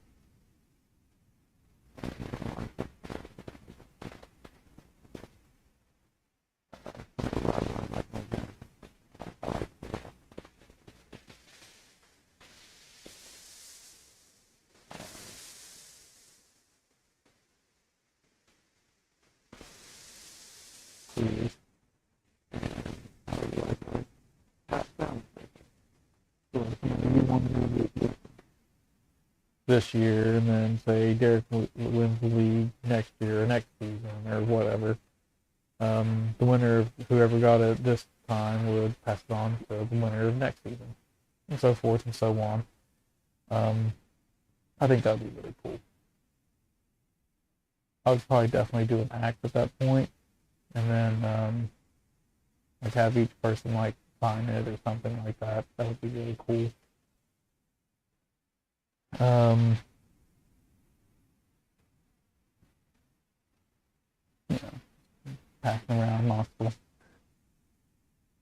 Speaker 1: This year, and then say Derek wins the league next year or next season or whatever. The winner of whoever got it this time would pass it on to the winner of next season, and so forth and so on. I think that'd be really cool. I would probably definitely do an act at that point, and then like have each person like sign it or something like that. That would be really cool. Um, you know, passing around Knoxville.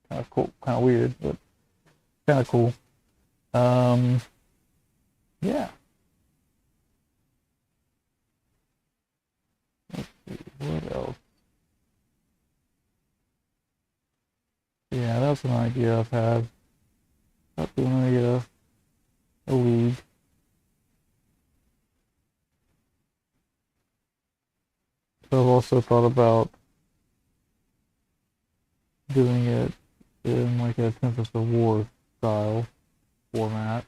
Speaker 1: Kind of cool, kind of weird, but kind of cool. Um, yeah. Let's see, what else? Yeah, that's an idea I've had. About doing a league. So I've also thought about doing it in like a Tempest of War style format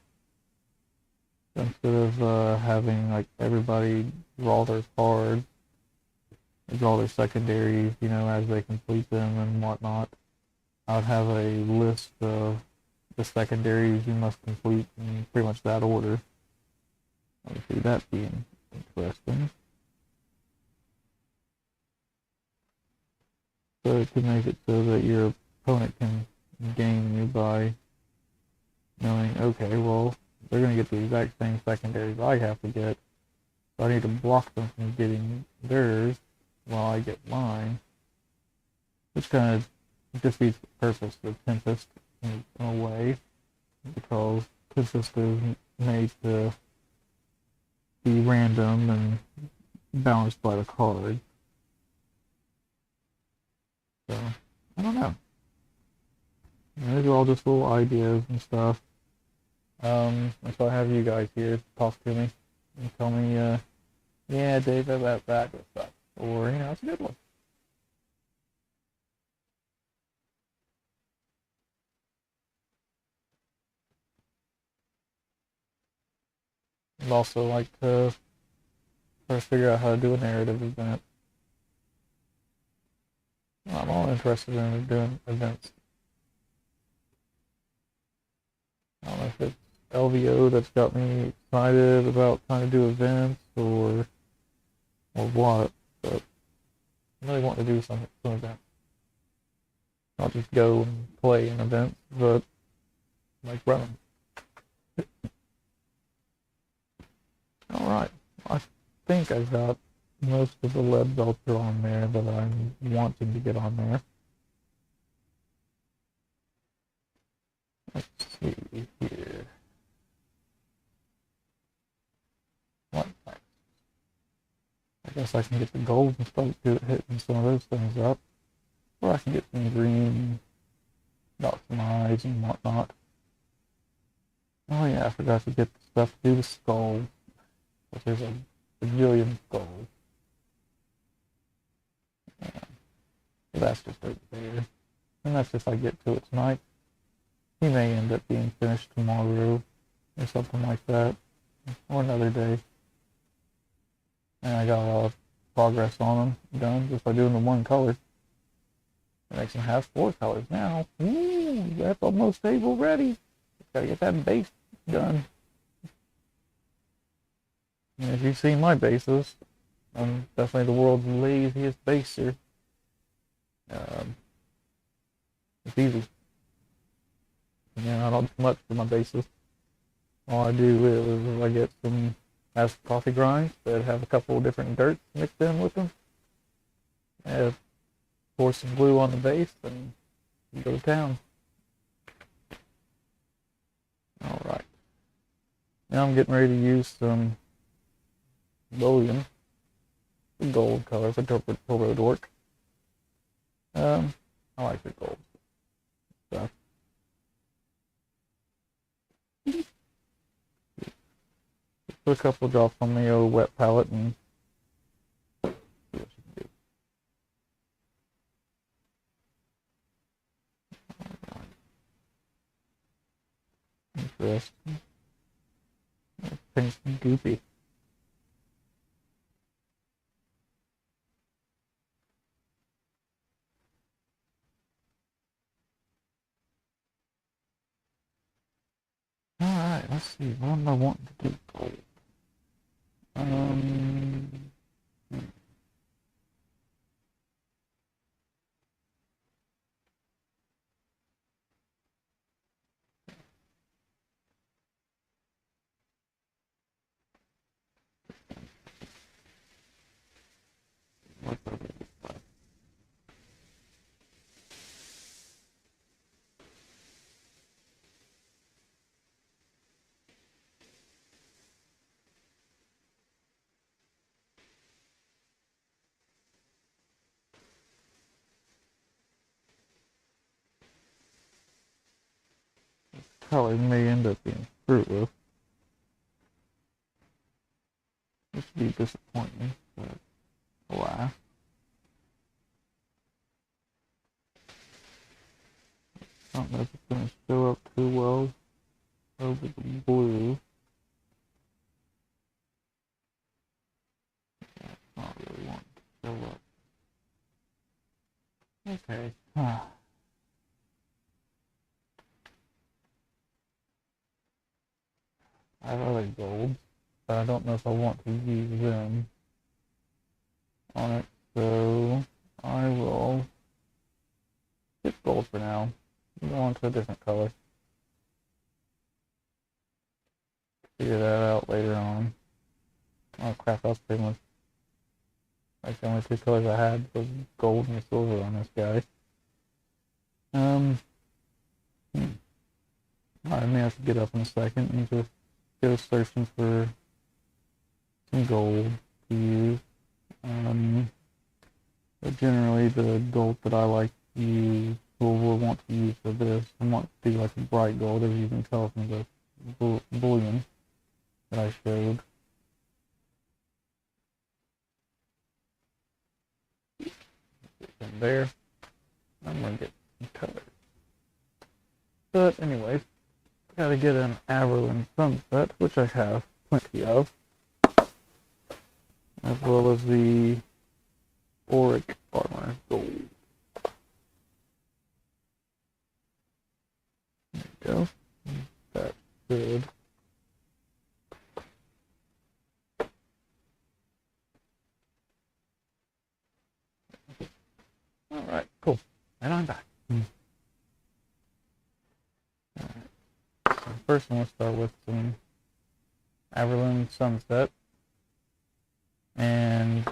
Speaker 1: instead of having like everybody draw their cards, draw their secondaries, you know, as they complete them and whatnot. I would have a list of the secondaries you must complete in pretty much that order. I see that being interesting. So it could make it so that your opponent can game you by knowing, okay, well, they're going to get the exact same secondaries I have to get, so I need to block them from getting theirs while I get mine, which kind of defeats the purpose of Tempest in a way, because Tempest is made to be random and balanced by the card. So, I don't know. These are all just little ideas and stuff. So I have you guys here talk to me and tell me, yeah, Dave, that stuff. Or, you know, it's a good one. I'd also like to try to figure out how to do a narrative event. I'm all interested in doing events. I don't know if it's LVO that's got me excited about trying to do events or what, but I really want to do some events. Not just go and play in events, but like run them. All right. I think I've got most of the lead belcher on there that I'm wanting to get on there. Let's see here. What? I guess I can get the gold and start hitting some of those things up. Or I can get some green, dot some eyes and whatnot. Oh yeah, I forgot to get the stuff to do the skull. But there's a bajillion skulls. Yeah. So that's just over there. And that's if I get to it tonight. He may end up being finished tomorrow or something like that. Or another day. And I got a lot of progress on them done just by doing the one color. It makes them have 4 colors now. Ooh, that's almost table ready. Just gotta get that base done. And as you've seen my bases, I'm definitely the world's laziest baser. Um, it's easy. You know, I don't do much for my bases. All I do is I get some coffee grinds that have a couple of different dirts mixed in with them. I pour some glue on the base and go to town. All right. Now I'm getting ready to use some bullion, the gold color for Turbo Dork. I like the gold stuff. Put a couple drops on the old wet palette and see what you can do. Interesting. Paint some goopy. Alright, let's see. What am I wanting to do gold? Um, probably may end up being fruitless. Which would be disappointing, but alas. I don't know if it's going to show up too well over the blue. Yeah, it's not really wanting to show up. Okay. I have other golds, but I don't know if I want to use them on it, so I will skip gold for now. Go on to a different color. Figure that out later on. Oh crap, that was pretty much like the only two colors I had was gold and silver on this guy. I may have to get up in a second and just go searching for some gold to use. But generally the gold that I like to use, or will want to use for this, I want to do like a bright gold, as you can tell from the bullion that I showed. And there, I'm going to get some colors. But anyways, gotta get an Averland Sunset, which I have plenty of, as well as the Auric Armor Gold. There we go. That's good. Alright, cool. And I'm back. Alright. So first I'm going to start with some Averland Sunset. And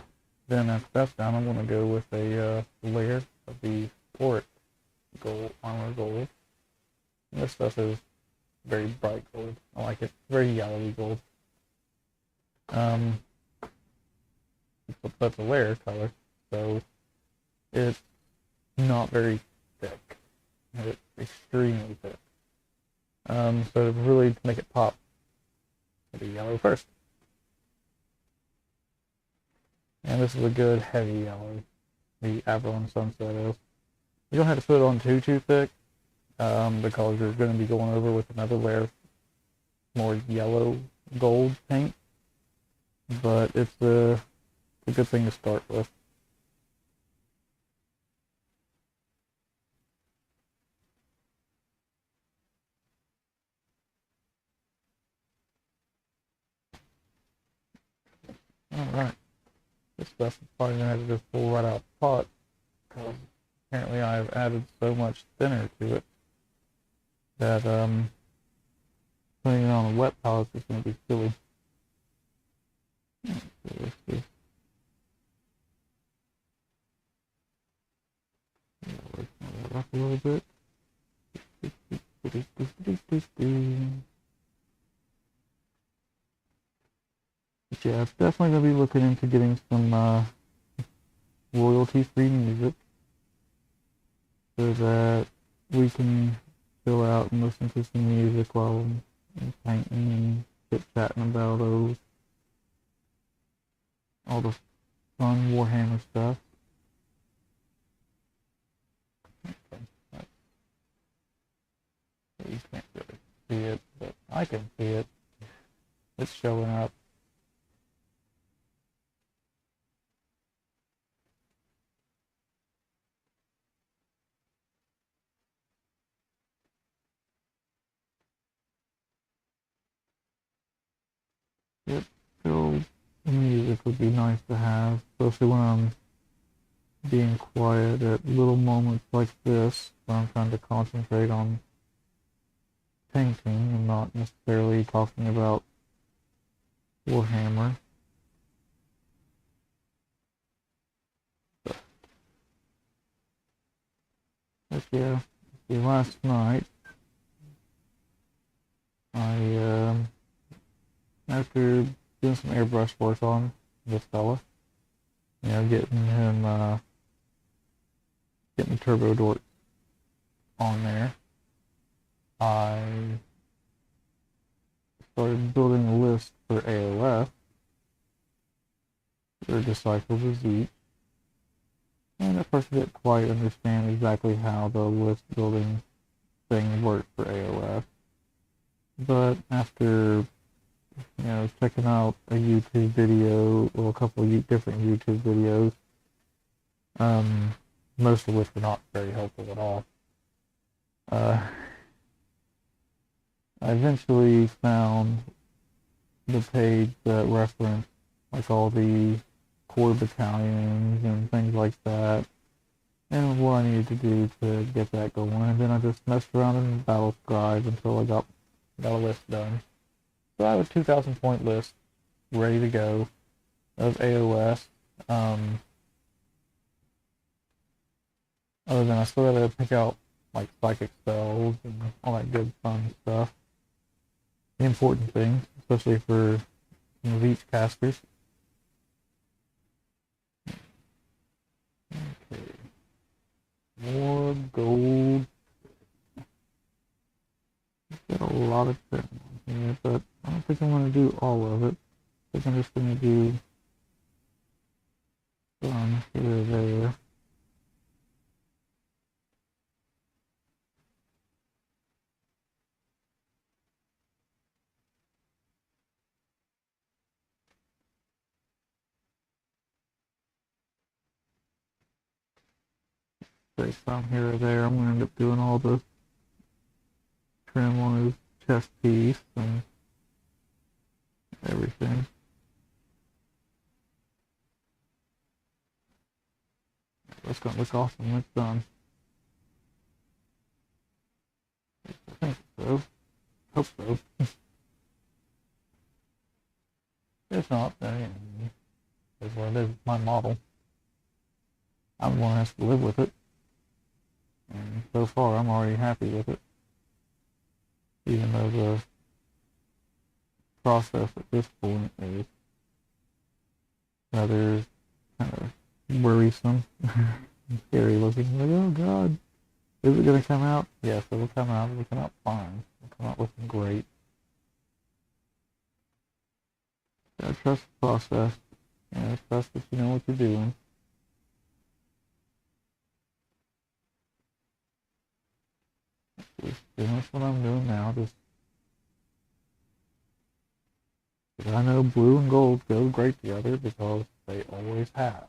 Speaker 1: then after that's done, I'm going to go with a layer of the Auric Gold, Armor Gold. And this stuff is very bright gold. I like it. Very yellowy gold. That's a layer color, so it's not very thick. It's extremely thick. So to really make it pop, it'll be yellow first. And this is a good heavy yellow, the Averland Sunset is. You don't have to put it on too thick, because you're going to be going over with another layer of more yellow gold paint. But it's a good thing to start with. Alright. This stuff is probably going to have to just pull right out the pot, because apparently I've added so much thinner to it that putting it on a wet palette is going to be silly. Let's see. Work that up a little bit. But yeah, it's definitely going to be looking into getting some royalty-free music so that we can chill out and listen to some music while I'm painting and chit-chatting about all the fun Warhammer stuff. Okay, you can't really see it, but I can see it. It's showing up. Yep, so the music would be nice to have, especially when I'm being quiet at little moments like this, where I'm trying to concentrate on painting and not necessarily talking about Warhammer. But yeah, last night I after doing some airbrush work on this fella, getting him getting the turbo dork on there, I started building a list for AOS, for Disciples of Tzeentch, and at first I didn't quite understand exactly how the list building thing worked for AOS. But after, checking out a YouTube video, or a couple of different YouTube videos, most of which were not very helpful at all, I eventually found the page that referenced like all the core battalions and things like that, and what I needed to do to get that going. And then I just messed around in Battle Scribe until I got a list done. So I have a 2,000 point list ready to go of AOS. Other than I still gotta pick out like psychic spells and all that good fun stuff. The important things, especially for Tzeentch casters. Okay. More gold. Got a lot of trim on here, but I don't think I'm going to do all of it. I think I'm just going to do some here or there. Say some here or there. I'm going to end up doing all the trim on his chest piece and everything. That's going to look awesome when it's done. I think so. Hope so. If not, then it's what it is. It's my model. I'm the one who has to live with it. And so far, I'm already happy with it. Even though the process at this point is rather kind of worrisome, scary looking. Like, oh God, is it going to come out? Yes, it will come out. It will come out fine. It will come out looking great. Gotta trust the process. Trust that you know what you're doing. Just finish what I'm doing now. Just because I know blue and gold go great together because they always have.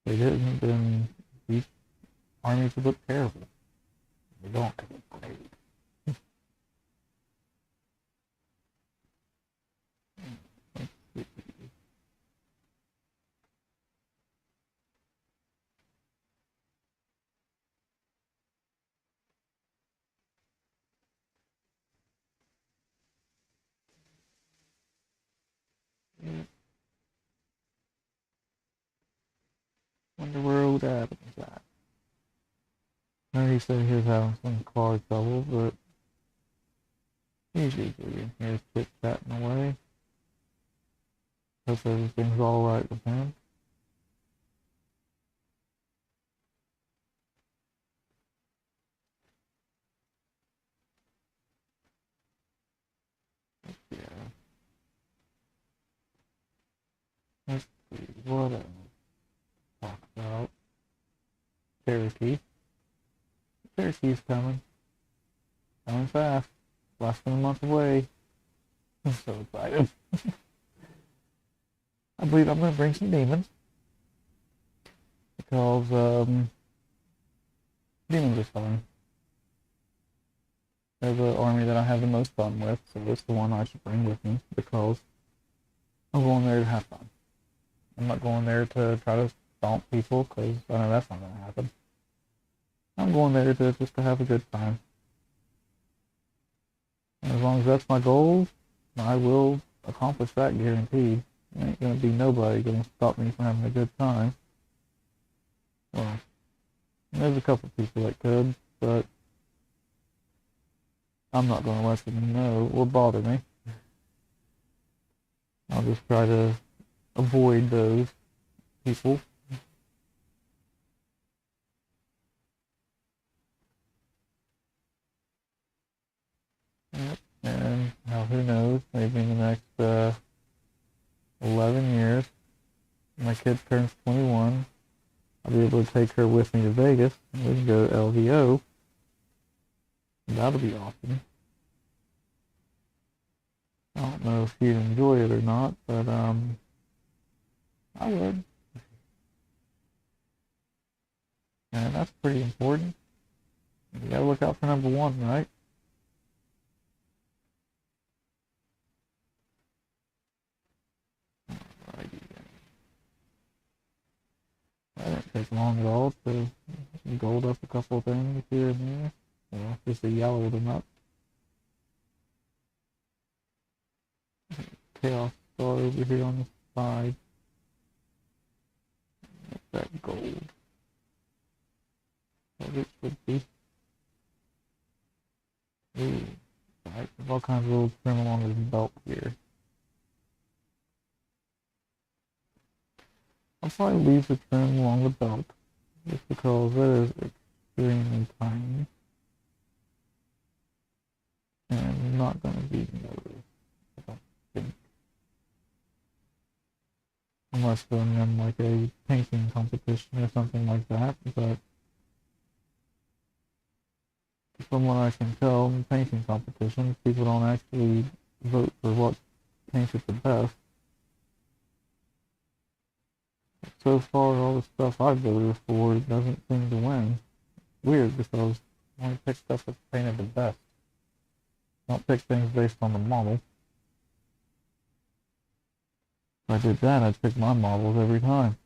Speaker 1: They didn't, then these armies would look terrible. They don't look great. Wonder where old Adam's at. I know he said he was having some car trouble, but he's usually in here chit-chatting away. Hope everything's alright with him. Yeah. Let's see, what else? Talk about Cherokee. Cherokee's coming. Coming fast. Less than a month away. I'm so excited. I believe I'm going to bring some demons. Because, demons are fun. They're the army that I have the most fun with, so it's the one I should bring with me, because I'm going there to have fun. I'm not going there to try to stomp people, because I know that's not going to happen. I'm going there just to have a good time. And as long as that's my goal, I will accomplish that guaranteed. There ain't going to be nobody going to stop me from having a good time. Well, there's a couple people that could, but I'm not going to let them know or bother me. I'll just try to avoid those people. Yep. And now who knows, maybe in the next 11 years, when my kid turns 21, I'll be able to take her with me to Vegas, and we can go to LVO. That'll be awesome. I don't know if she'd enjoy it or not, but I would. And that's pretty important. You gotta look out for number one, right? That didn't take long at all to gold up a couple of things here and there. Well, just a yellowed them up. Chaos Star over here on the side. Make that gold. As it should be. Ooh. Right. There's all kinds of little trim along this belt here. I'll probably leave the trim along the belt, just because that is extremely tiny. And not going to be noticed, I don't think. Unless we're in like a painting competition or something like that, but from what I can tell in painting competitions, people don't actually vote for what paints it the best. So far, all the stuff I've voted for doesn't seem to win. Weird, because I only pick stuff that's painted the best. I don't pick things based on the model. If I did that, I'd pick my models every time.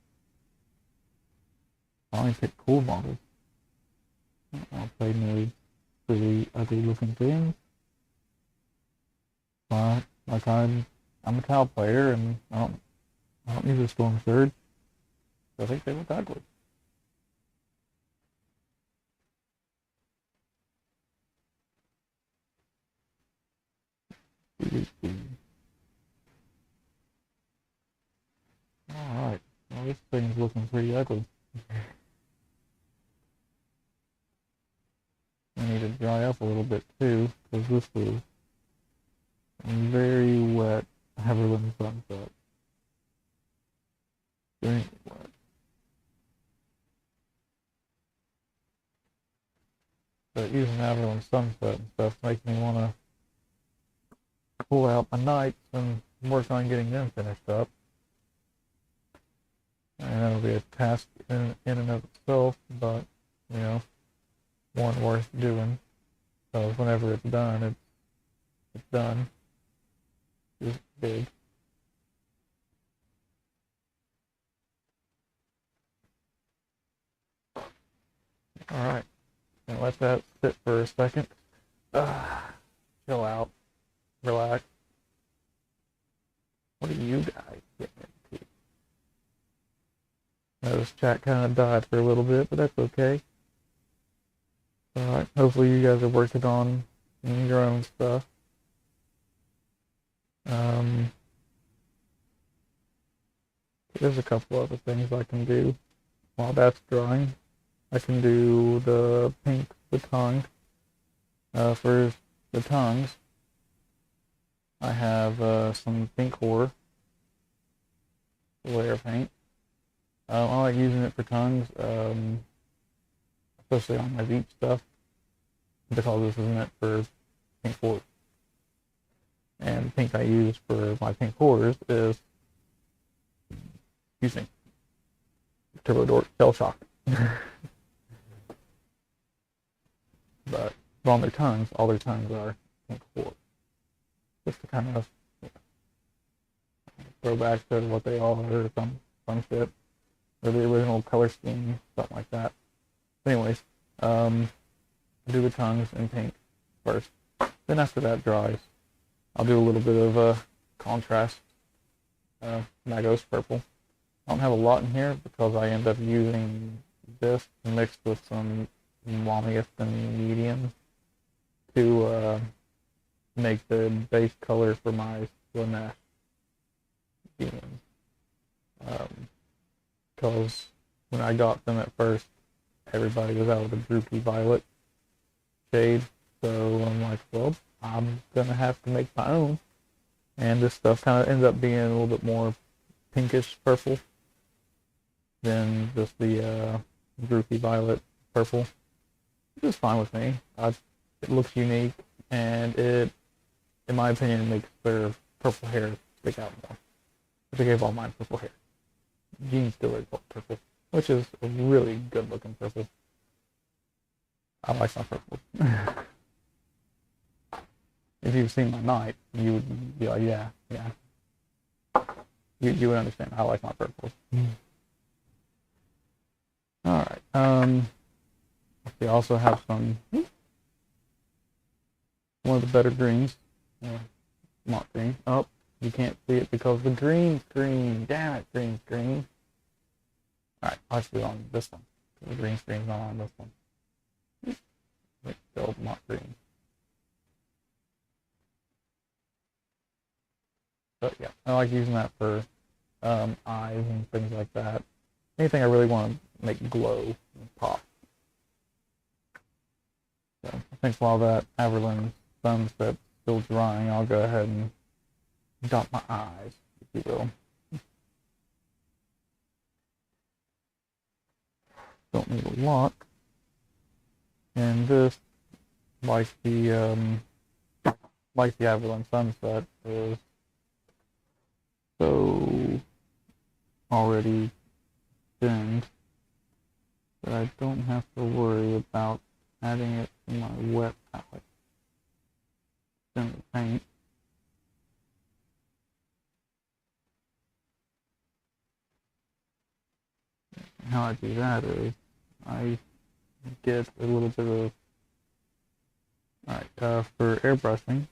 Speaker 1: I only pick cool models. I'll play no really ugly looking things. But like I'm a Tau player, and I don't use a Storm Surge. I think they look ugly. Alright, well this thing's looking pretty ugly. I need to dry up a little bit too, because this was very wet Everland sunset. Very wet. But using Everland sunset and stuff makes me want to pull out my nights and work on getting them finished up. And that'll be a task in and of itself, but, you know, one worth doing. Because whenever it's done, it's done. It's big. Alright, now let that sit for a second. Chill out. Relax. What are you guys getting into? Notice chat kind of died for a little bit, but that's okay. Alright, hopefully you guys are working on your own stuff. There's a couple other things I can do while that's drying. I can do the pink baton. For the tongues, I have some pink horror layer paint. I like using it for tongues, especially on my Tzeentch stuff, because this is meant for pink horror. And the pink I use for my pink horrors is, excuse me, Turbo Dork Shell Shock. But on their tongues, all their tongues are pink horror. Just to kind of throw back to what they all are, some shit, or the original color scheme, something like that. Anyways, do the tongues in pink first. Then after that dries, I'll do a little bit of contrast Magos purple. I don't have a lot in here because I end up using this mixed with some Mamiest and medium to make the base color for my Slanesh demons. Because when I got them at first, everybody was out of the droopy violet shade, so I'm like, well, I'm gonna have to make my own. And this stuff kind of ends up being a little bit more pinkish purple than just the droopy violet purple. Which is fine with me. It looks unique, and it, in my opinion, makes their purple hair stick out more. But they gave all mine purple hair. Jeans still is purple, which is a really good looking purple. I like my purple. If you've seen my knight, you would be like, yeah. You would understand. I like my purples. All right. We also have one of the better greens. Not green. Oh, you can't see it because the green's green. Damn it, green's green. All right, I'll just do it on this one. The green screen's not on this one. It's still not green. But yeah, I like using that for eyes and things like that. Anything I really want to make glow and pop. So I think while that Averland sunset's still drying, I'll go ahead and dot my eyes, if you will. Don't need a lot. And this, like the Averland sunset, is so already thinned that I don't have to worry about adding it to my wet palette. Then the paint. How I do that is I get a little bit of, alright, for airbrushing,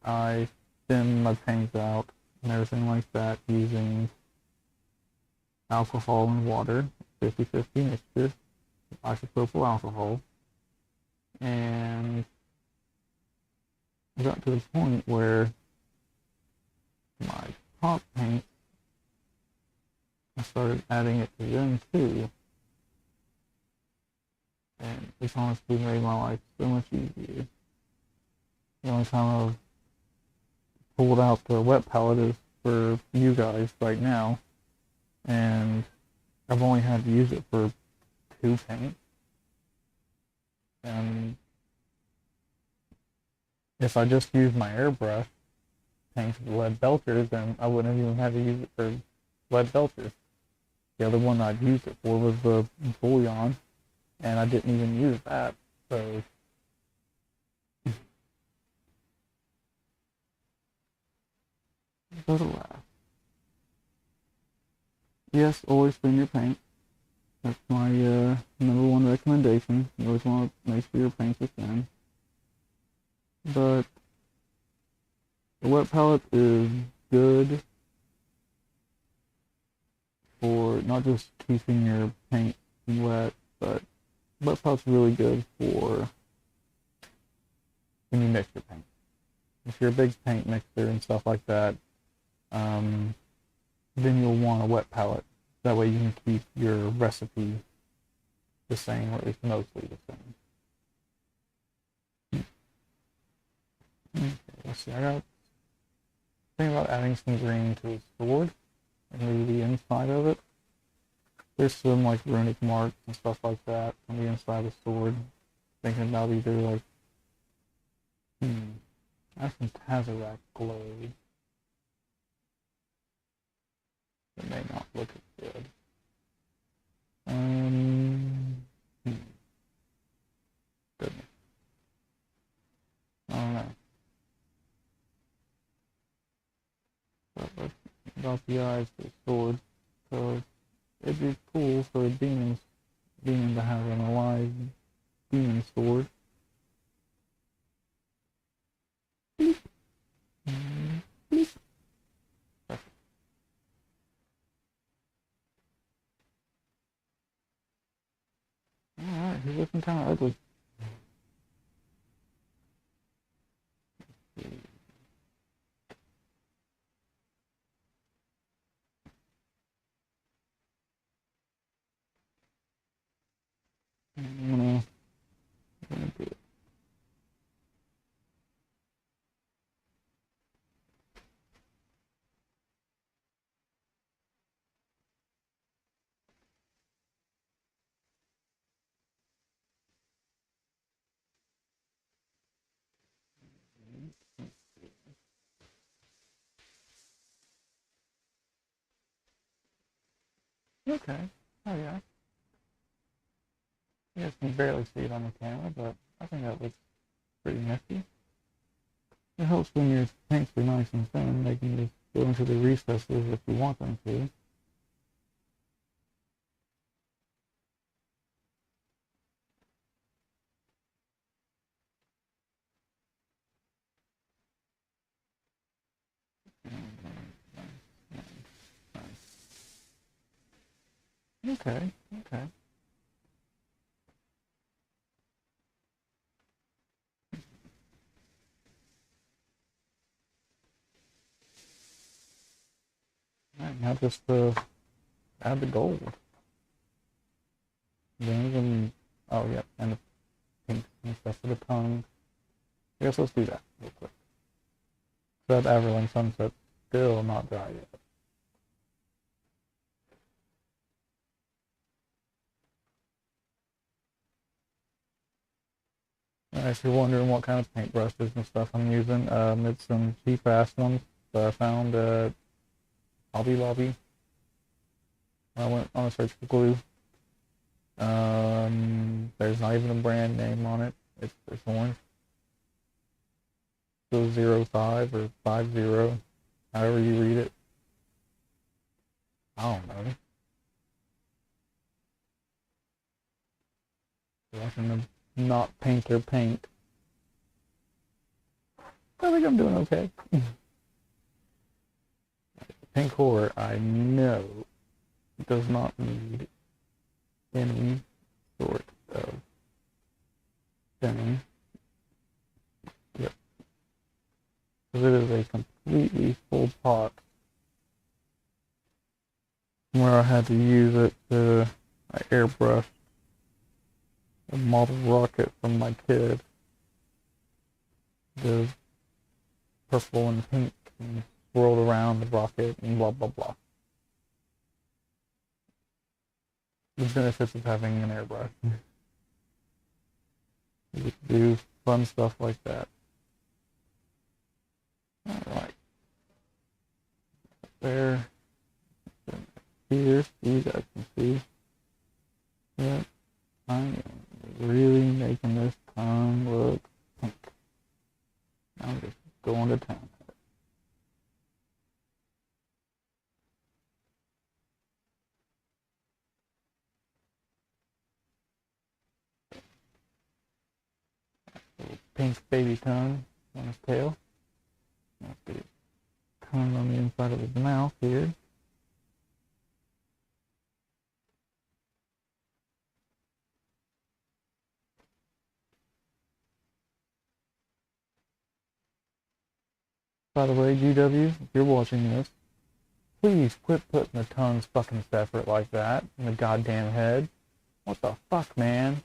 Speaker 1: I thin my paints out and everything like that using alcohol and water, 50-50 mixture, isopropyl alcohol, and I got to the point where my top paint, I started adding it to them too, and it's honestly made my life so much easier. The only time I've pulled out the wet palette is for you guys right now, and I've only had to use it for 2 paints. And if I just used my airbrush paints with lead belters, then I wouldn't have even had to use it for lead belters. The other one I'd used it for was the bullion, and I didn't even use that, so does it last? Yes, always thin your paint. That's my number one recommendation. You always want to make sure your paints are thin. But the wet palette is good for not just keeping your paint wet, but wet palette's really good for when you mix your paint. If you're a big paint mixer and stuff like that, then you'll want a wet palette. That way you can keep your recipe the same, or at least mostly the same. Okay, let's see, I got thinking about adding some green to the sword and maybe the inside of it. There's some like runic marks and stuff like that on the inside of the sword. Thinking about either like, I have some Tazerac glow. It may not look as good. Goodness. I don't know. But let's dot the eyes to the sword. So it'd be cool for a demon to have an alive demon sword. Alright, he's looking kind of ugly. I'm gonna do it. Okay. Oh yeah. You guys can barely see it on the camera, but I think that looks pretty nifty. It helps when your tanks are nice and thin. They can just go into the recesses if you want them to. Okay, okay. Alright, now just add the gold. Then you can, oh yeah, and the pink and stuff for the tongue. I guess let's do that real quick. So that Everling Sunset's still not dry yet. If you're wondering what kind of paintbrushes and stuff I'm using, it's some cheap-ass ones that I found at Hobby Lobby. I went on a search for glue. There's not even a brand name on it. It's orange. So 05 or 50, however you read it. I don't know. Watching them not paint their paint. I think I'm doing okay. Pink Horror, I know, does not need any sort of thinning. Yep. Because it is a completely full pot. Where I had to use it to airbrush a model rocket from my kid. The purple and pink and swirled around the rocket and blah blah blah. The benefits of having an airbrush. You can do fun stuff like that. Alright. There. Here, you guys can see. Yeah. I am really making this tongue look pink. I'm just going to town. Little pink baby tongue on his tail. Let's get his tongue on the inside of his mouth here. By the way, GW, if you're watching this, please quit putting the tongues fucking separate like that in the goddamn head. What the fuck, man?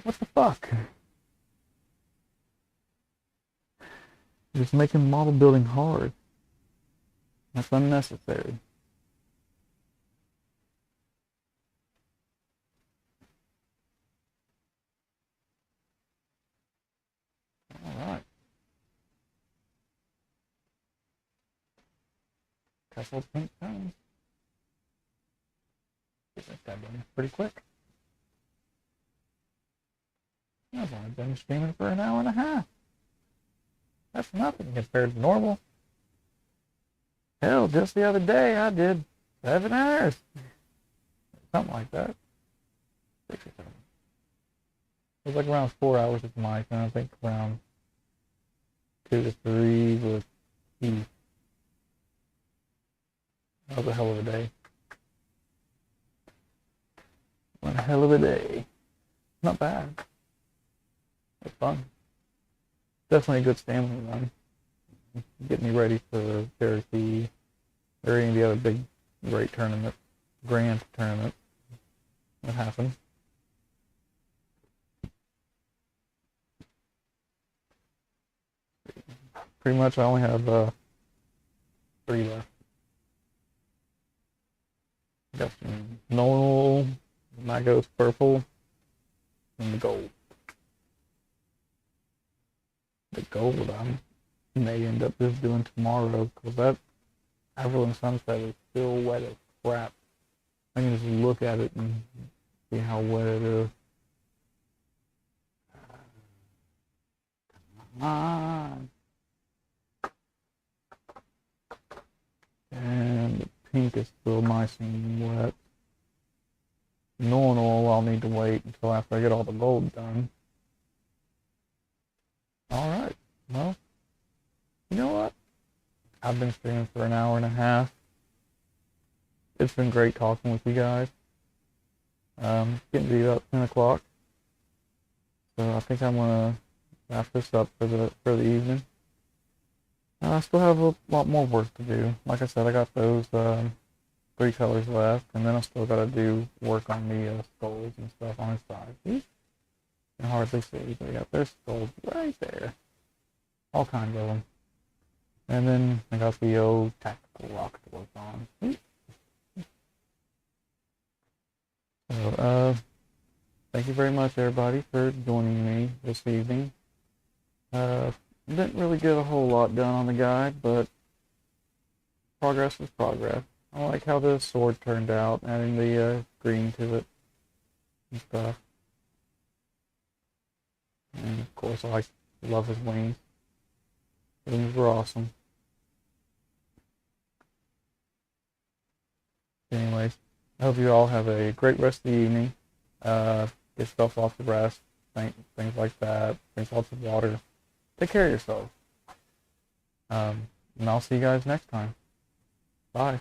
Speaker 1: What the fuck? You're just making model building hard. That's unnecessary. Alright. Couple of pink tongues. Get this guy done pretty quick. I've only been streaming for an hour and a half. That's nothing compared to normal. Hell, just the other day I did 7 hours. Something like that. 6 or 7. It was like around 4 hours with Mike, and I think around 2 to 3 with Keith. That was a hell of a day. One hell of a day. Not bad. It's fun. Definitely a good stamina run. Get me ready for Cherokee or any of the other big, great tournaments, grand tournaments that happen. Pretty much I only have 3 left. Got some normal, Magos purple, and the gold. The gold I may end up just doing tomorrow, because that Everland Sunset is still wet as crap. I can just look at it and see how wet it is. Come on. And the pink is still nice and wet. Normal, I'll need to wait until after I get all the gold done. Alright, well, you know what? I've been streaming for an hour and a half. It's been great talking with you guys. Getting to be about 10 o'clock. So I think I'm going to wrap this up for the evening. I still have a lot more work to do. Like I said, I got those 3 colors left, and then I still got to do work on the skulls and stuff on his side. You can hardly see, but yeah, there's skulls right there. All kinds of them. And then I got the old tactical rock to work on. So, thank you very much, everybody, for joining me this evening. Didn't really get a whole lot done on the guide, but progress is progress. I like how the sword turned out, adding the green to it and stuff. And of course, I love his wings. Wings were awesome. Anyways, I hope you all have a great rest of the evening. Get stuff off the rest, things like that. Drink lots of water. Take care of yourself. And I'll see you guys next time. Bye.